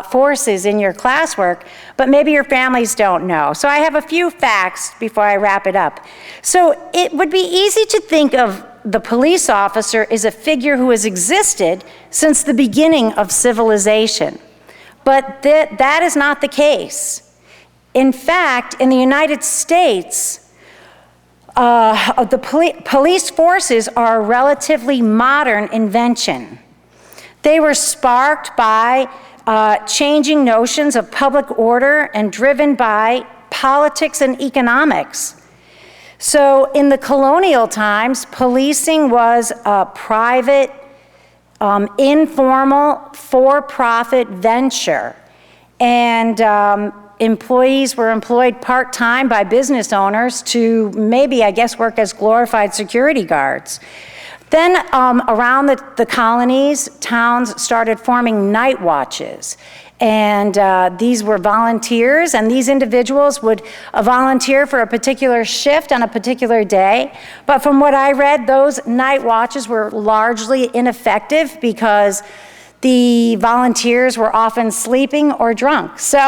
Speaker 8: forces in your classwork, but maybe your families don't know. So I have a few facts before I wrap it up. So it would be easy to think of the police officer as a figure who has existed since the beginning of civilization. But that is not the case. In fact, in the United States, the police forces are a relatively modern invention. They were sparked by changing notions of public order and driven by politics and economics. So in the colonial times, policing was a private, informal, for-profit venture. And employees were employed part-time by business owners to maybe, I guess, work as glorified security guards. Then around the colonies, towns started forming night watches. And these were volunteers, and these individuals would volunteer for a particular shift on a particular day. But from what I read, those night watches were largely ineffective because the volunteers were often sleeping or drunk. So,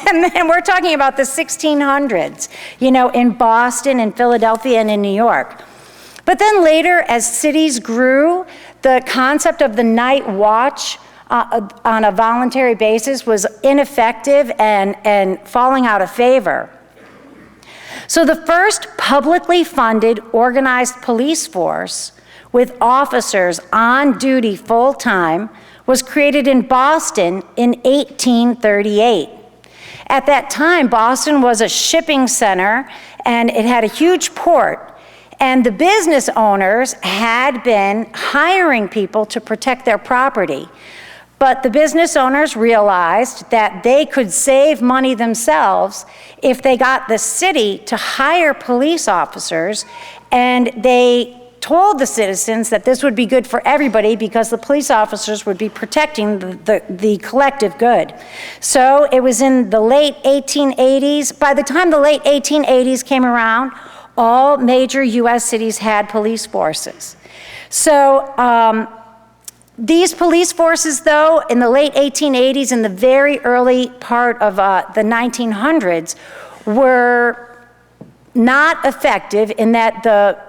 Speaker 8: and we're talking about the 1600s, you know, in Boston and Philadelphia and in New York. But then later, as cities grew, the concept of the night watch on a voluntary basis was ineffective and falling out of favor. So the first publicly funded organized police force with officers on duty full-time was created in Boston in 1838. At that time, Boston was a shipping center and it had a huge port. And the business owners had been hiring people to protect their property. But the business owners realized that they could save money themselves if they got the city to hire police officers, and they told the citizens that this would be good for everybody because the police officers would be protecting the collective good. So it was in the late 1880s. By the time the late 1880s came around, all major US cities had police forces. So these police forces, though, in the late 1880s and the very early part of the 1900s, were not effective in that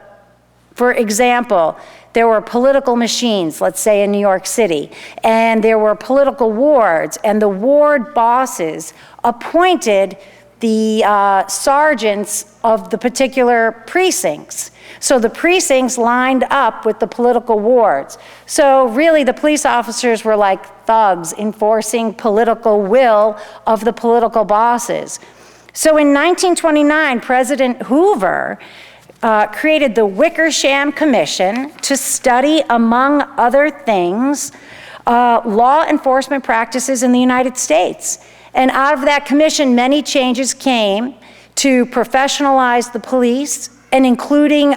Speaker 8: for example, there were political machines, let's say in New York City, and there were political wards, and the ward bosses appointed the sergeants of the particular precincts. So the precincts lined up with the political wards. So really the police officers were like thugs enforcing political will of the political bosses. So in 1929, President Hoover created the Wickersham Commission to study, among other things, law enforcement practices in the United States. And out of that commission, many changes came to professionalize the police, and including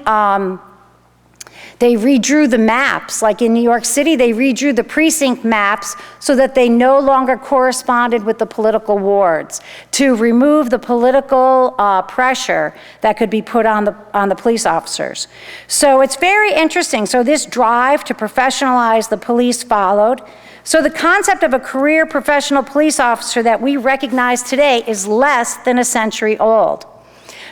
Speaker 8: they redrew the maps. Like in New York City, they redrew the precinct maps so that they no longer corresponded with the political wards, to remove the political pressure that could be put on the police officers. So it's very interesting. So this drive to professionalize the police followed. So the concept of a career professional police officer that we recognize today is less than a century old.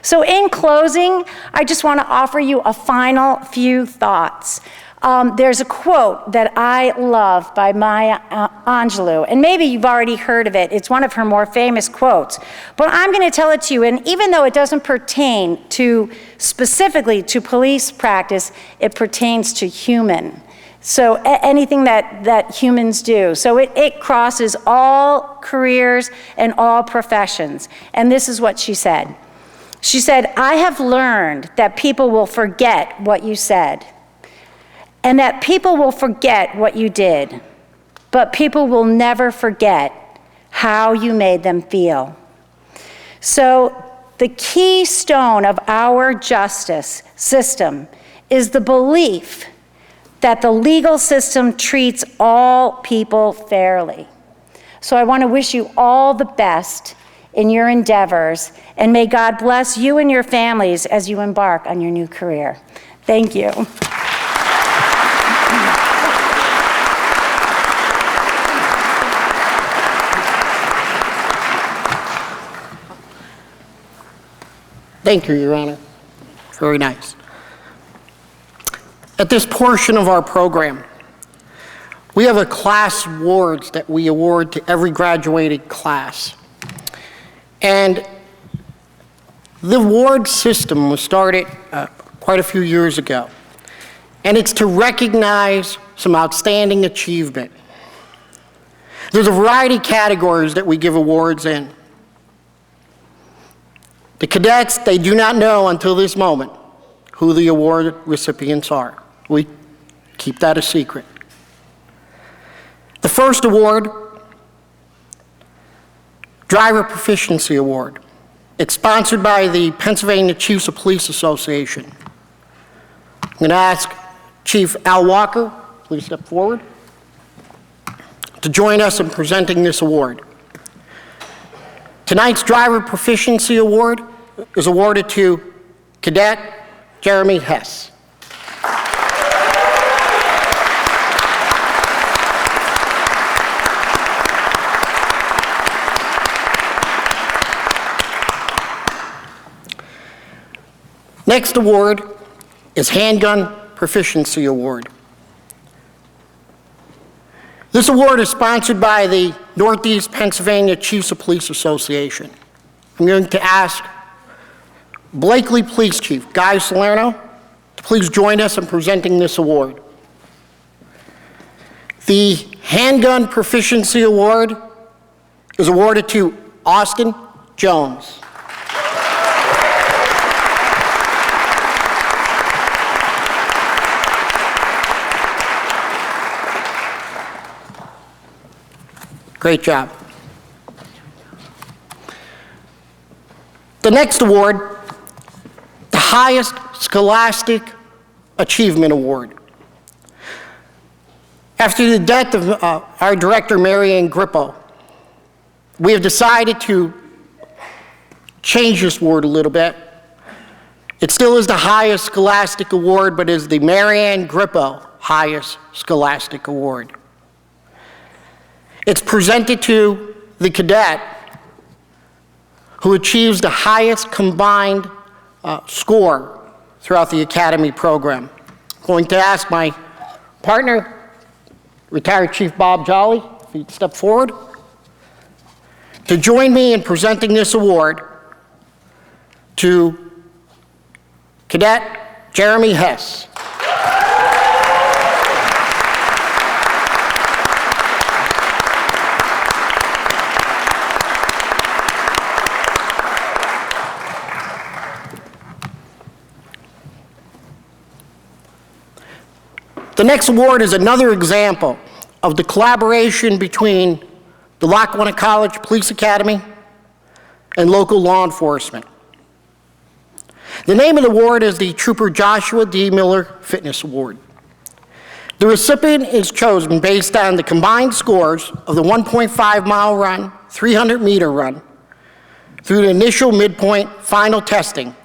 Speaker 8: So in closing, I just want to offer you a final few thoughts. There's a quote that I love by Maya Angelou, and maybe you've already heard of it. It's one of her more famous quotes. But I'm going to tell it to you, and even though it doesn't pertain to specifically to police practice, it pertains to human. So anything that humans do. So it crosses all careers and all professions. And this is what she said. She said, "I have learned that people will forget what you said, and that people will forget what you did, but people will never forget how you made them feel." So the keystone of our justice system is the belief that the legal system treats all people fairly. So I want to wish you all the best in your endeavors, and may God bless you and your families as you embark on your new career. Thank you.
Speaker 2: Thank you, Your Honor. Very nice. At this portion of our program, we have a class awards that we award to every graduated class. And the award system was started quite a few years ago. And it's to recognize some outstanding achievement. There's a variety of categories that we give awards in. The cadets, they do not know until this moment who the award recipients are. We keep that a secret. The first award, Driver Proficiency Award. It's sponsored by the Pennsylvania Chiefs of Police Association. I'm going to ask Chief Al Walker, please step forward, to join us in presenting this award. Tonight's Driver Proficiency Award is awarded to Cadet Jeremy Hess. Next award is Handgun Proficiency Award. This award is sponsored by the Northeast Pennsylvania Chiefs of Police Association. I'm going to ask Blakely Police Chief Guy Salerno to please join us in presenting this award. The Handgun Proficiency Award is awarded to Austin Jones. Great job. The next award, the highest scholastic achievement award. After the death of our director, Mary Ann Grippo, we have decided to change this award a little bit. It still is the highest scholastic award, but is the Mary Ann Grippo highest scholastic award. It's presented to the cadet who achieves the highest combined score throughout the academy program. I'm going to ask my partner, retired Chief Bob Jolly, if he'd step forward, to join me in presenting this award to Cadet Jeremy Hess. The next award is another example of the collaboration between the Lackawanna College Police Academy and local law enforcement. The name of the award is the Trooper Joshua D. Miller Fitness Award. The recipient is chosen based on the combined scores of the 1.5-mile run, 300-meter run, through the initial, midpoint, final testing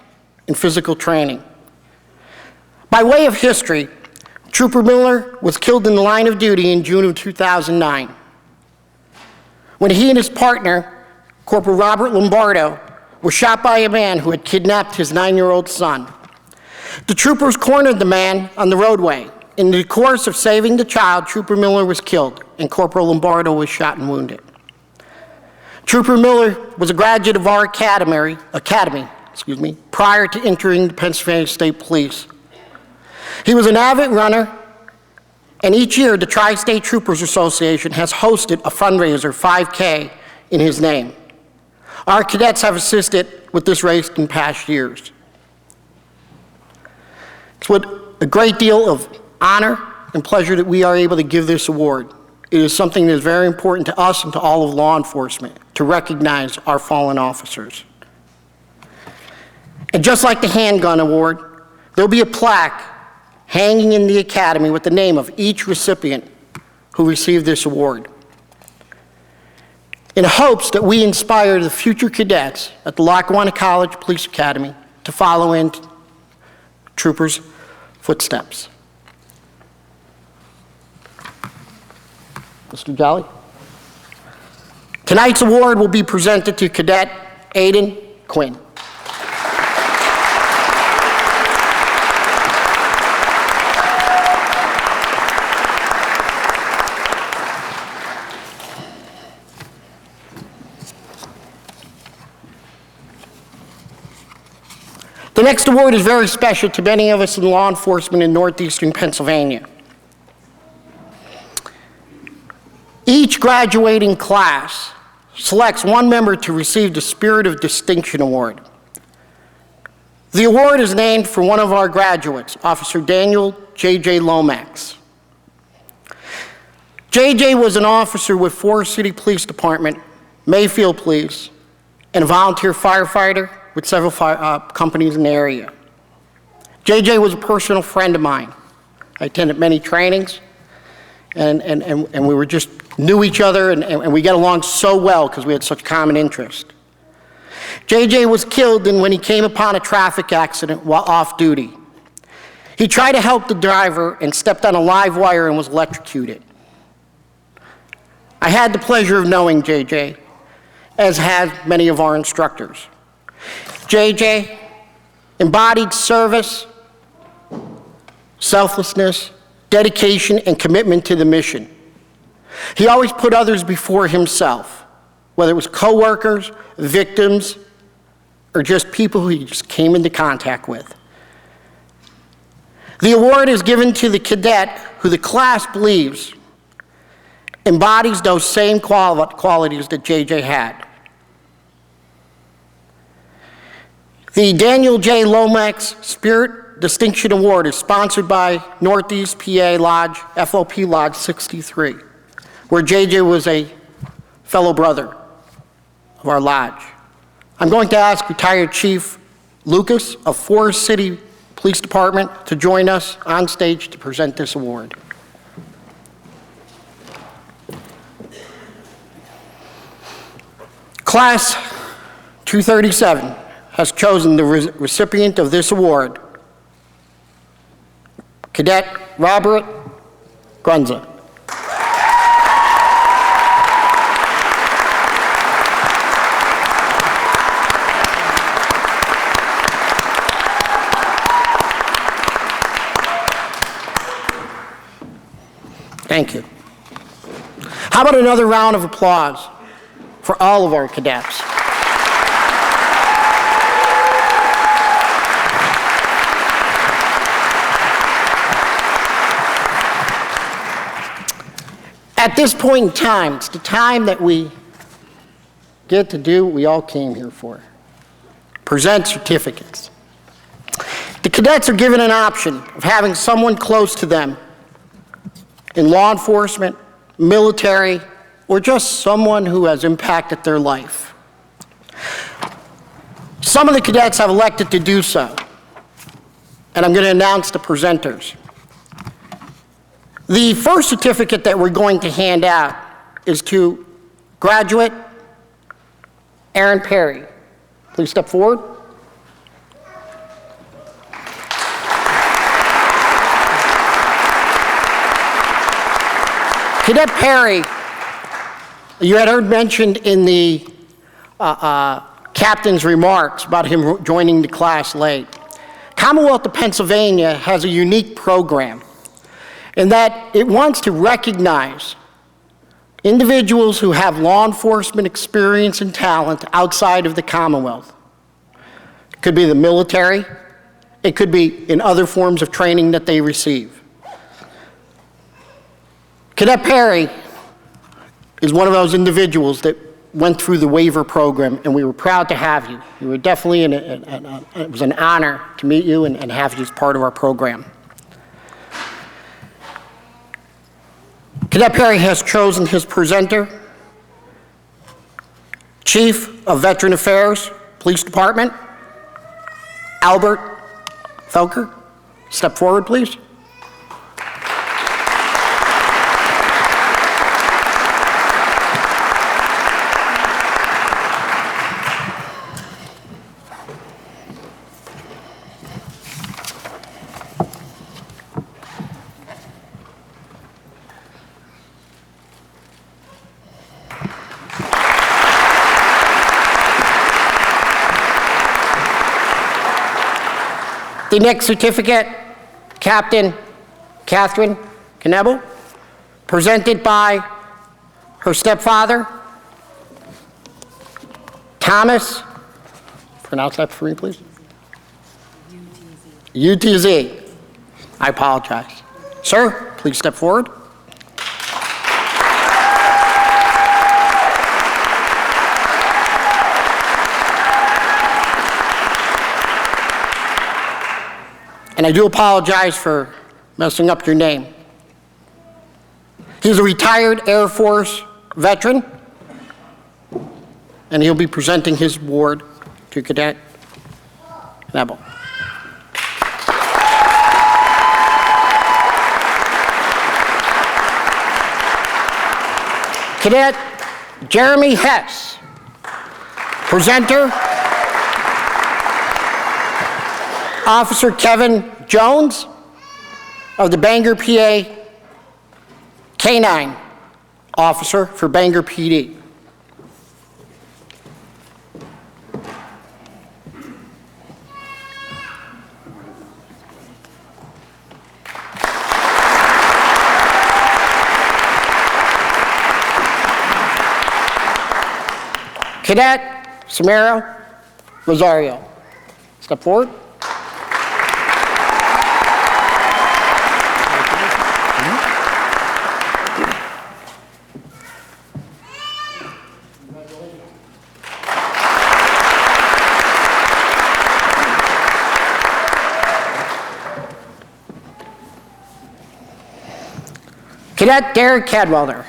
Speaker 2: and physical training. By way of history, Trooper Miller was killed in the line of duty in June of 2009, when he and his partner, Corporal Robert Lombardo, were shot by a man who had kidnapped his 9-year-old son. The troopers cornered the man on the roadway. In the course of saving the child, Trooper Miller was killed, and Corporal Lombardo was shot and wounded. Trooper Miller was a graduate of our academy, prior to entering the Pennsylvania State Police. He was an avid runner, and each year the Tri-State Troopers Association has hosted a fundraiser, 5K, in his name. Our cadets have assisted with this race in past years. It's with a great deal of honor and pleasure that we are able to give this award. It is something that is very important to us and to all of law enforcement to recognize our fallen officers. And just like the handgun award, there'll be a plaque hanging in the academy with the name of each recipient who received this award, in hopes that we inspire the future cadets at the Lackawanna College Police Academy to follow in troopers' footsteps. Mr. Jolly. Tonight's award will be presented to Cadet Aiden Quinn. The next award is very special to many of us in law enforcement in northeastern Pennsylvania. Each graduating class selects one member to receive the Spirit of Distinction Award. The award is named for one of our graduates, Officer Daniel J.J. Lomax. J.J. was an officer with Forest City Police Department, Mayfield Police, and a volunteer firefighter with several companies in the area. J.J. was a personal friend of mine. I attended many trainings, and we were just knew each other, and we get along so well because we had such common interest. J.J. was killed when he came upon a traffic accident while off duty. He tried to help the driver and stepped on a live wire and was electrocuted. I had the pleasure of knowing J.J., as had many of our instructors. J.J. embodied service, selflessness, dedication, and commitment to the mission. He always put others before himself, whether it was coworkers, victims, or just people who he just came into contact with. The award is given to the cadet who the class believes embodies those same qualities that J.J. had. The Daniel J. Lomax Spirit Distinction Award is sponsored by Northeast PA Lodge, FOP Lodge 63, where J.J. was a fellow brother of our lodge. I'm going to ask retired Chief Lucas of Forest City Police Department to join us on stage to present this award. Class 237 has chosen the recipient of this award, Cadet Robert Grunza. Thank you. How about another round of applause for all of our cadets? At this point in time, it's the time that we get to do what we all came here for, present certificates. The cadets are given an option of having someone close to them in law enforcement, military, or just someone who has impacted their life. Some of the cadets have elected to do so, and I'm going to announce the presenters. The first certificate that we're going to hand out is to graduate Aaron Perry. Please step forward. Cadet Perry, you had heard mentioned in the captain's remarks about him joining the class late. Commonwealth of Pennsylvania has a unique program in that it wants to recognize individuals who have law enforcement experience and talent outside of the Commonwealth. It could be the military, it could be in other forms of training that they receive. Cadet Perry is one of those individuals that went through the waiver program, and we were proud to have you. You were definitely it was an honor to meet you and have you as part of our program. Cadet Perry has chosen his presenter, Chief of Veteran Affairs, Police Department, Albert Felker. Step forward, please. The next certificate, Captain Catherine Knebel, presented by her stepfather, Thomas, pronounce that for me, please. UTZ. I apologize. Sir, please step forward. And I do apologize for messing up your name. He's a retired Air Force veteran, and he'll be presenting his award to Cadet Knebel. Cadet Jeremy Hess, presenter. Officer Kevin Jones of the Bangor, PA, K-9 officer for Bangor PD. Cadet Samara Rosario. Step forward. Cadet Derek Cadwalder.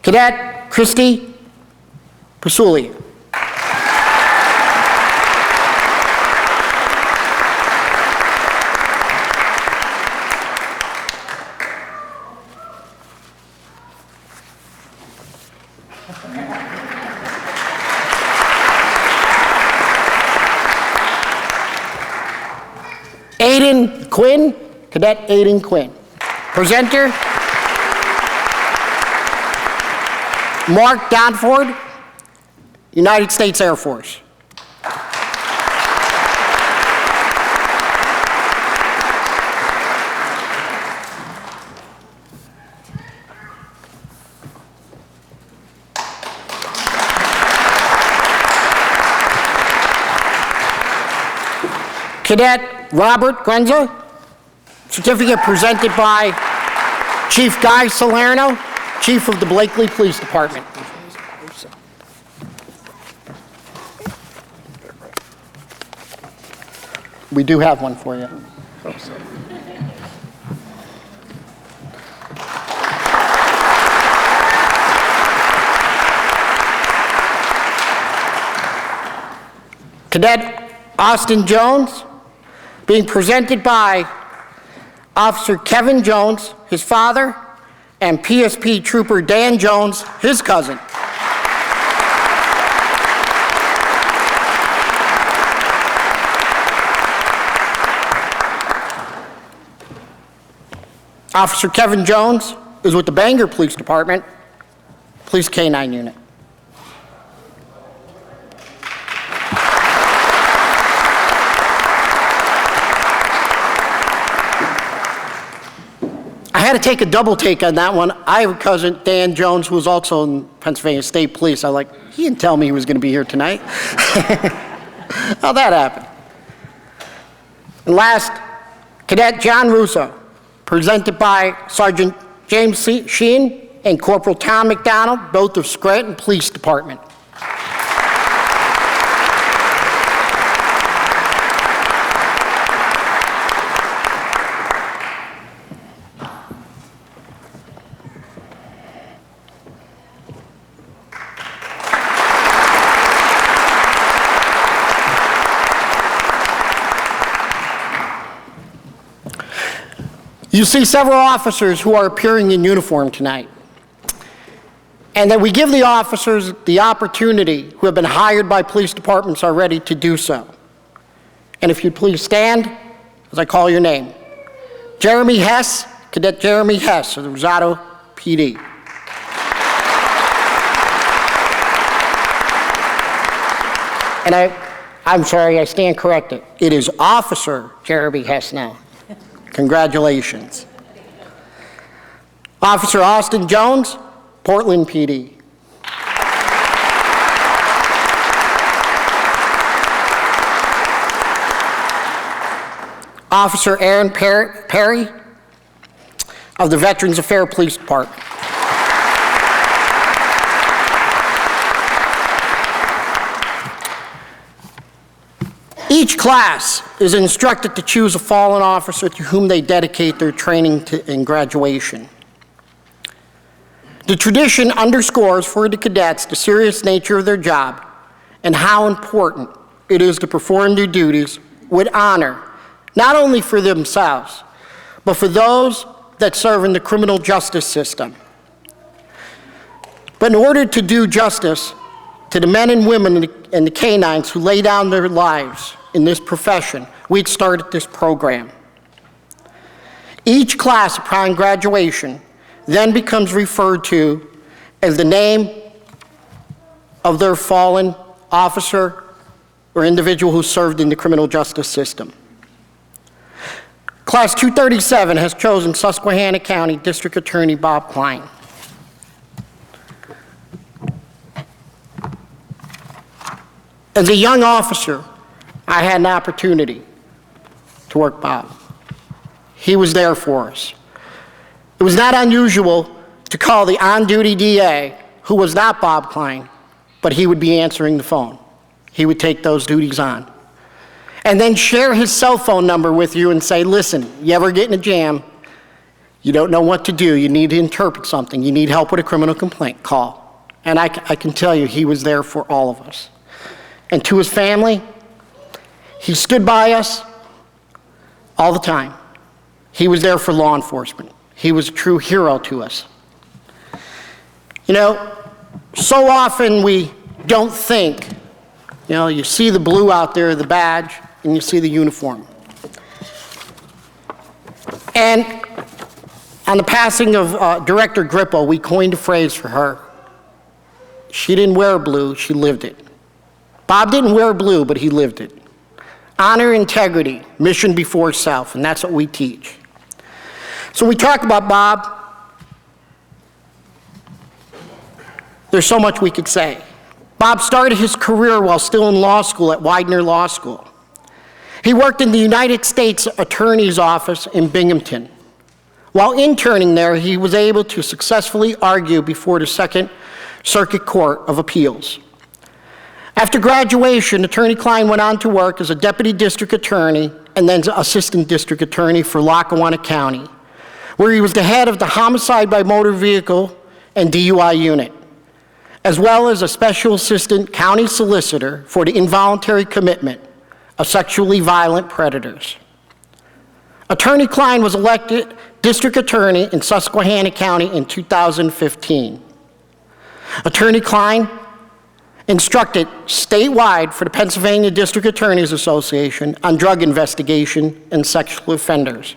Speaker 2: Cadet Christy Pasuli. Aiden Quinn, Cadet Aiden Quinn. Presenter, Mark Donford, United States Air Force. Cadet Robert Grenza, Certificate presented by Chief Guy Salerno, Chief of the Blakely Police Department. We do have one for you. Cadet Austin Jones, being presented by Officer Kevin Jones, his father, and PSP Trooper Dan Jones, his cousin. Officer Kevin Jones is with the Bangor Police Department, Police K-9 Unit. I had to take a double take on that one. I have a cousin, Dan Jones, who was also in Pennsylvania State Police. He didn't tell me he was going to be here tonight. How'd that happen? And last, Cadet John Russo, presented by Sergeant James Sheen and Corporal Tom McDonald, both of Scranton Police Department. You see several officers who are appearing in uniform tonight. And that we give the officers the opportunity who have been hired by police departments already to do so. And if you'd please stand as I call your name. Jeremy Hess, Cadet Jeremy Hess of the Rosado PD. And I'm sorry, I stand corrected. It is Officer Jeremy Hess now. Congratulations. Officer Austin Jones, Portland PD. Officer Aaron Perry of the Veterans Affairs Police Department. Each class is instructed to choose a fallen officer to whom they dedicate their training and graduation. The tradition underscores for the cadets the serious nature of their job and how important it is to perform their duties with honor, not only for themselves, but for those that serve in the criminal justice system. But in order to do justice to the men and women and the canines who lay down their lives in this profession, we'd started this program. Each class upon graduation then becomes referred to as the name of their fallen officer or individual who served in the criminal justice system. Class 237 has chosen Susquehanna County District Attorney Bob Klein. As a young officer, I had an opportunity to work Bob. He was there for us. It was not unusual to call the on-duty DA, who was not Bob Klein, but he would be answering the phone. He would take those duties on. And then share his cell phone number with you and say, listen, you ever get in a jam, you don't know what to do, you need to interpret something, you need help with a criminal complaint, call. And I can tell you, he was there for all of us. And to his family, he stood by us all the time. He was there for law enforcement. He was a true hero to us. You know, so often we don't think, you know, you see the blue out there, the badge, and you see the uniform. And on the passing of Director Grippo, we coined a phrase for her. She didn't wear blue, she lived it. Bob didn't wear blue, but he lived it. Honor, integrity, mission before self, and that's what we teach. So we talk about Bob. There's so much we could say. Bob started his career while still in law school at Widener Law School. He worked in the United States Attorney's Office in Binghamton. While interning there, he was able to successfully argue before the Second Circuit Court of Appeals. After graduation, Attorney Klein went on to work as a deputy district attorney and then assistant district attorney for Lackawanna County, where he was the head of the homicide by motor vehicle and DUI unit, as well as a special assistant county solicitor for the involuntary commitment of sexually violent predators. Attorney Klein was elected district attorney in Susquehanna County in 2015. Attorney Klein instructed statewide for the Pennsylvania District Attorneys Association on drug investigation and sexual offenders,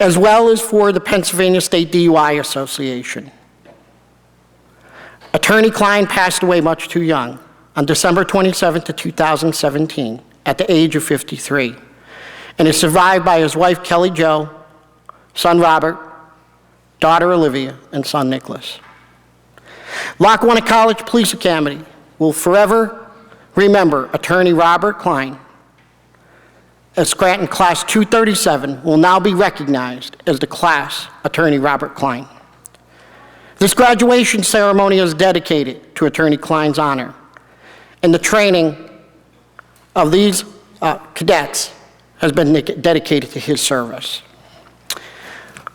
Speaker 2: as well as for the Pennsylvania State DUI Association. Attorney Klein passed away much too young on December 27, 2017, at the age of 53, and is survived by his wife Kelly Jo, son Robert, daughter Olivia, and son Nicholas. Lackawanna College Police Academy will forever remember Attorney Robert Klein, as Scranton Class 237 will now be recognized as the class Attorney Robert Klein. This graduation ceremony is dedicated to Attorney Klein's honor, and the training of these cadets has been dedicated to his service.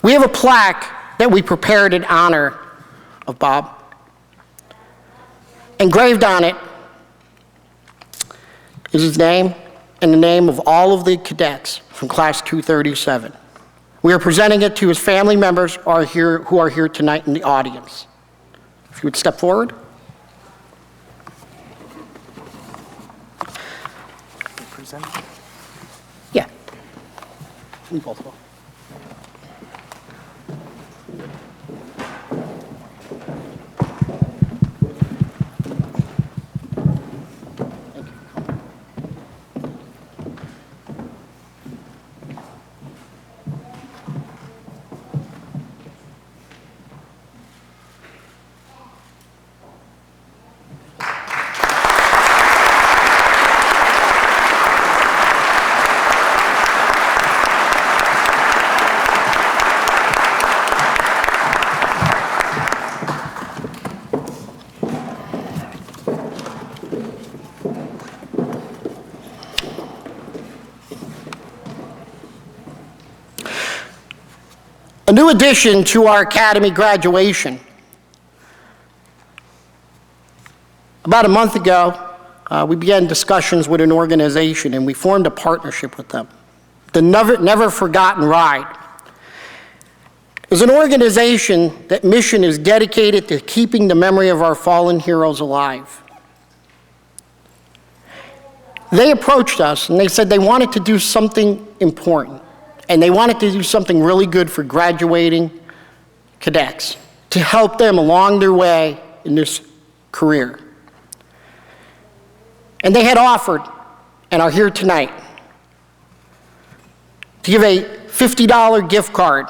Speaker 2: We have a plaque that we prepared in honor of Bob. Engraved on it is his name and the name of all of the cadets from Class 237. We are presenting it to his family members who are here tonight in the audience. If you would step forward. Yeah. We both will. A new addition to our academy graduation. About a month ago, we began discussions with an organization and we formed a partnership with them. The Never Forgotten Ride is an organization that mission is dedicated to keeping the memory of our fallen heroes alive. They approached us and they said they wanted to do something important. And they wanted to do something really good for graduating cadets to help them along their way in this career. And they had offered, and are here tonight, to give a $50 gift card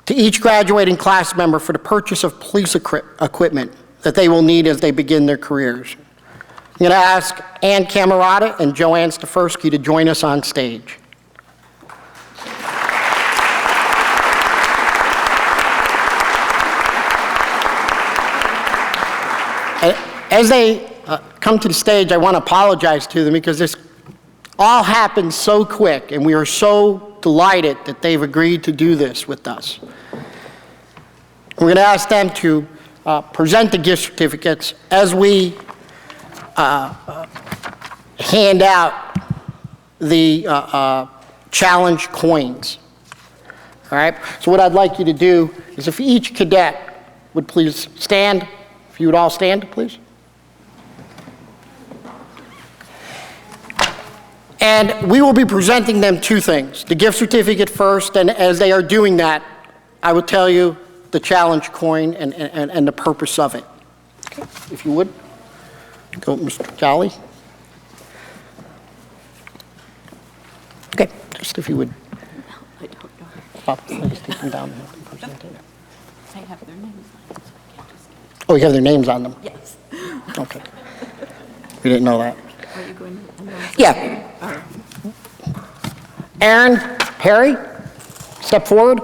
Speaker 2: to each graduating class member for the purchase of police equipment that they will need as they begin their careers. I'm going to ask Ann Camerata and Joanne Stefersky to join us on stage. As they come to the stage, I want to apologize to them because this all happened so quick, and we are so delighted that they've agreed to do this with us. We're going to ask them to present the gift certificates as we hand out the challenge coins. All right? So what I'd like you to do is if each cadet would please stand, if you would all stand, please. And we will be presenting them two things, the gift certificate first, and as they are doing that, I will tell you the challenge coin and the purpose of it. Okay. If you would, go Mr. Jolly. Okay, just if you would.
Speaker 9: I don't know.
Speaker 2: Pop, just take them down and help them present it.
Speaker 9: I have their names on it, so I can't just...
Speaker 2: Oh, you have their names on them?
Speaker 9: Yes.
Speaker 2: Okay. We didn't know that.
Speaker 9: Are you going to announce?
Speaker 2: Yeah.
Speaker 9: All right.
Speaker 2: Aaron Perry, step forward.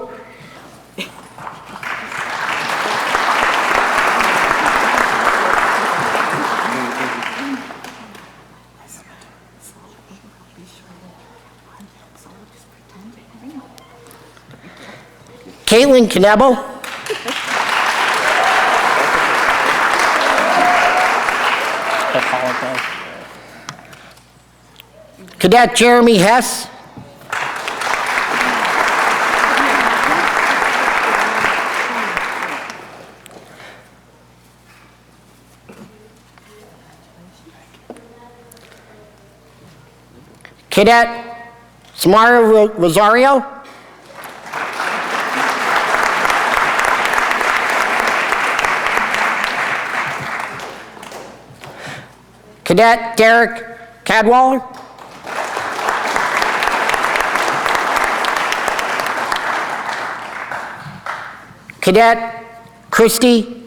Speaker 2: Caitlin Knebel. Cadet Jeremy Hess. Cadet Samara Rosario. Cadet Derek Cadwaller. Cadet Christy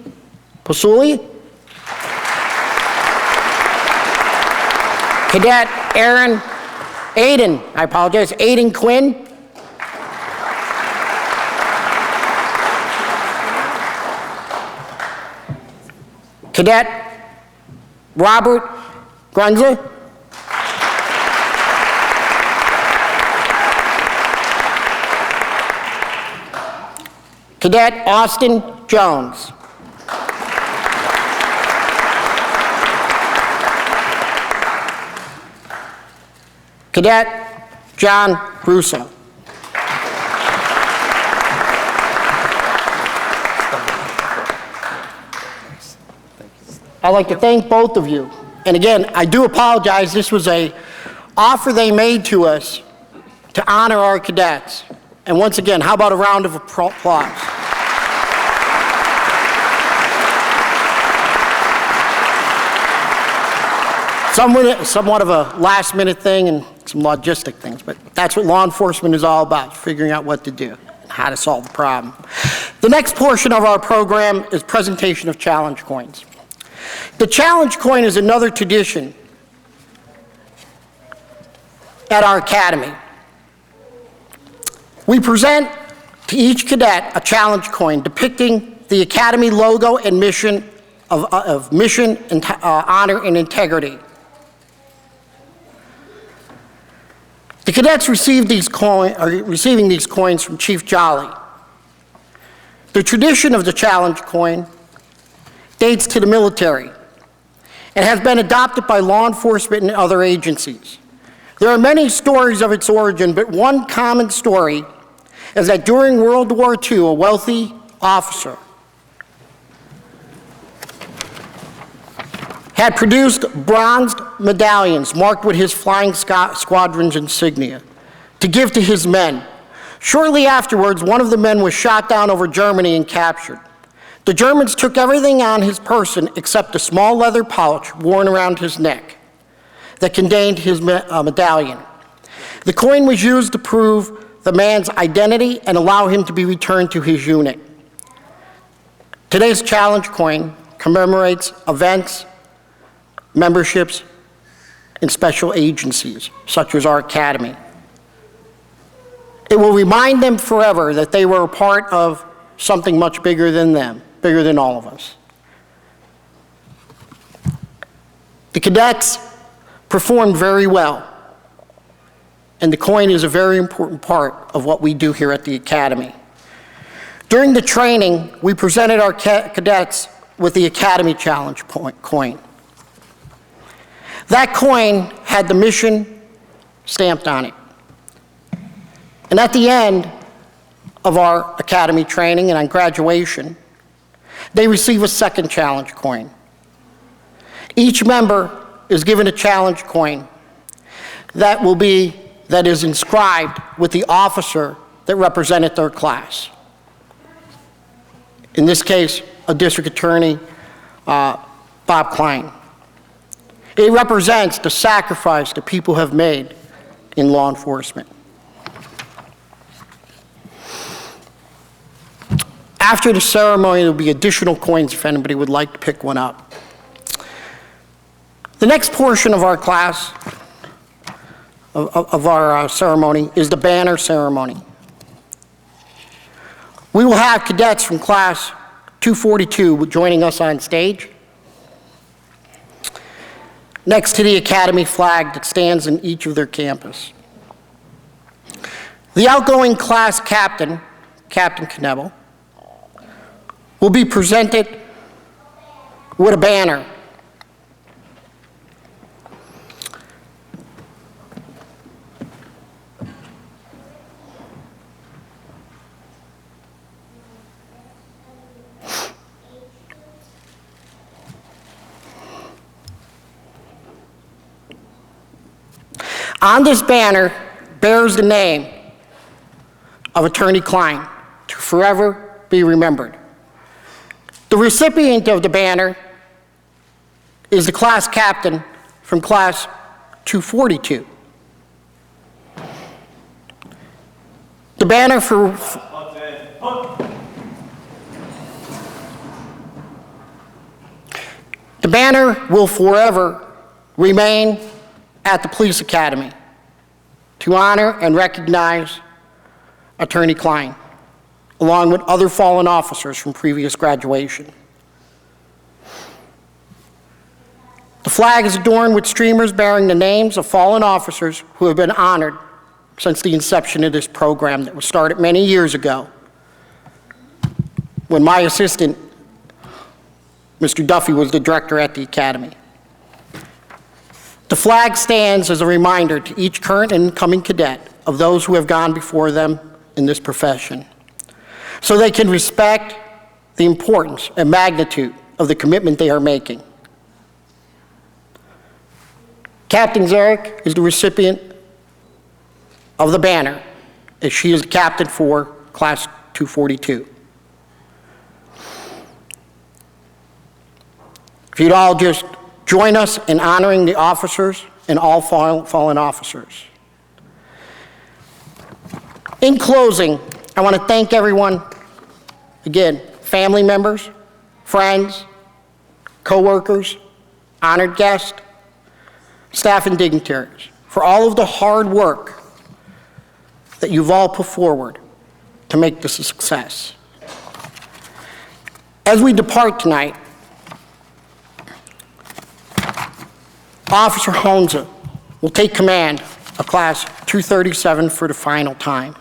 Speaker 2: Pasuli. Cadet Aiden Quinn. Cadet Robert Grunza. Cadet Austin Jones. Cadet John Russo. I'd like to thank both of you. And again, I do apologize. This was an offer they made to us to honor our cadets. And once again, how about a round of applause? Somewhat of a last-minute thing and some logistic things, but that's what law enforcement is all about, figuring out what to do and how to solve the problem. The next portion of our program is presentation of challenge coins. The challenge coin is another tradition at our academy. We present to each cadet a challenge coin depicting the academy logo and mission of mission, and honor, and integrity. The cadets are receiving these coins from Chief Jolly. The tradition of the challenge coin dates to the military and has been adopted by law enforcement and other agencies. There are many stories of its origin, but one common story is that during World War II, a wealthy officer had produced bronzed medallions marked with his flying squadron's insignia to give to his men. Shortly afterwards, one of the men was shot down over Germany and captured. The Germans took everything on his person except a small leather pouch worn around his neck that contained his medallion. The coin was used to prove the man's identity and allow him to be returned to his unit. Today's challenge coin commemorates events, memberships, and special agencies, such as our academy. It will remind them forever that they were a part of something much bigger than them, bigger than all of us. The cadets performed very well, and the coin is a very important part of what we do here at the academy. During the training, we presented our cadets with the Academy Challenge coin. That coin had the mission stamped on it. And at the end of our academy training and on graduation, they receive a second challenge coin. Each member is given a challenge coin that is inscribed with the officer that represented their class. In this case, a district attorney, Bob Klein. It represents the sacrifice that people have made in law enforcement. After the ceremony, there will be additional coins if anybody would like to pick one up. The next portion of our class of our ceremony is the banner ceremony. We will have cadets from class 242 joining us on stage, next to the Academy flag that stands in each of their campus. The outgoing class captain, Captain Knebel, will be presented with a banner. On this banner bears the name of Attorney Klein, to forever be remembered. The recipient of the banner is the class captain from class 242. The banner will forever remain at the Police Academy to honor and recognize Attorney Klein, along with other fallen officers from previous graduation. The flag is adorned with streamers bearing the names of fallen officers who have been honored since the inception of this program that was started many years ago, when my assistant, Mr. Duffy, was the director at the Academy. The flag stands as a reminder to each current and incoming cadet of those who have gone before them in this profession, so they can respect the importance and magnitude of the commitment they are making. Captain Zarek is the recipient of the banner, as she is the captain for Class 242. If you'd all just join us in honoring the officers and all fallen officers. In closing, I want to thank everyone, again, family members, friends, co-workers, honored guests, staff and dignitaries, for all of the hard work that you've all put forward to make this a success. As we depart tonight, Officer Honza will take command of Class 237 for the final time,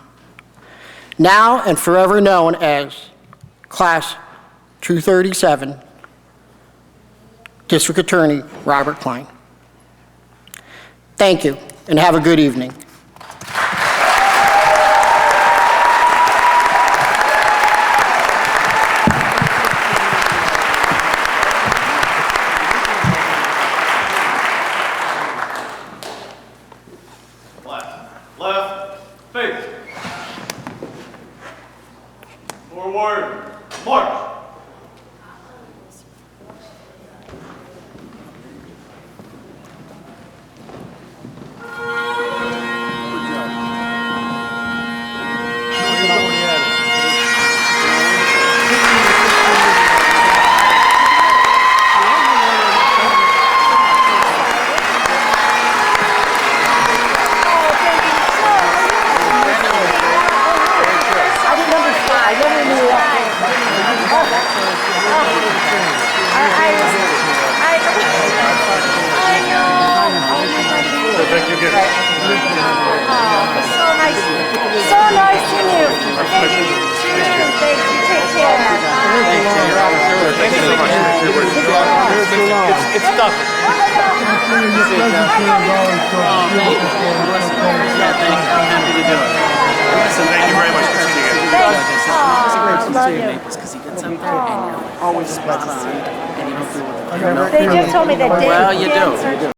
Speaker 2: now and forever known as Class 237, District Attorney Robert Klein. Thank you, and have a good evening.
Speaker 3: Left, face. Forward, march.
Speaker 8: So nice to meet you. Thank you. Thank you. Take care.
Speaker 3: It's tough. Thank you very much. Good to see you.
Speaker 9: Because he gets up there and you're always spot on. And you don't do it.
Speaker 8: They just told me that Dave
Speaker 9: Well, you do.
Speaker 8: cancer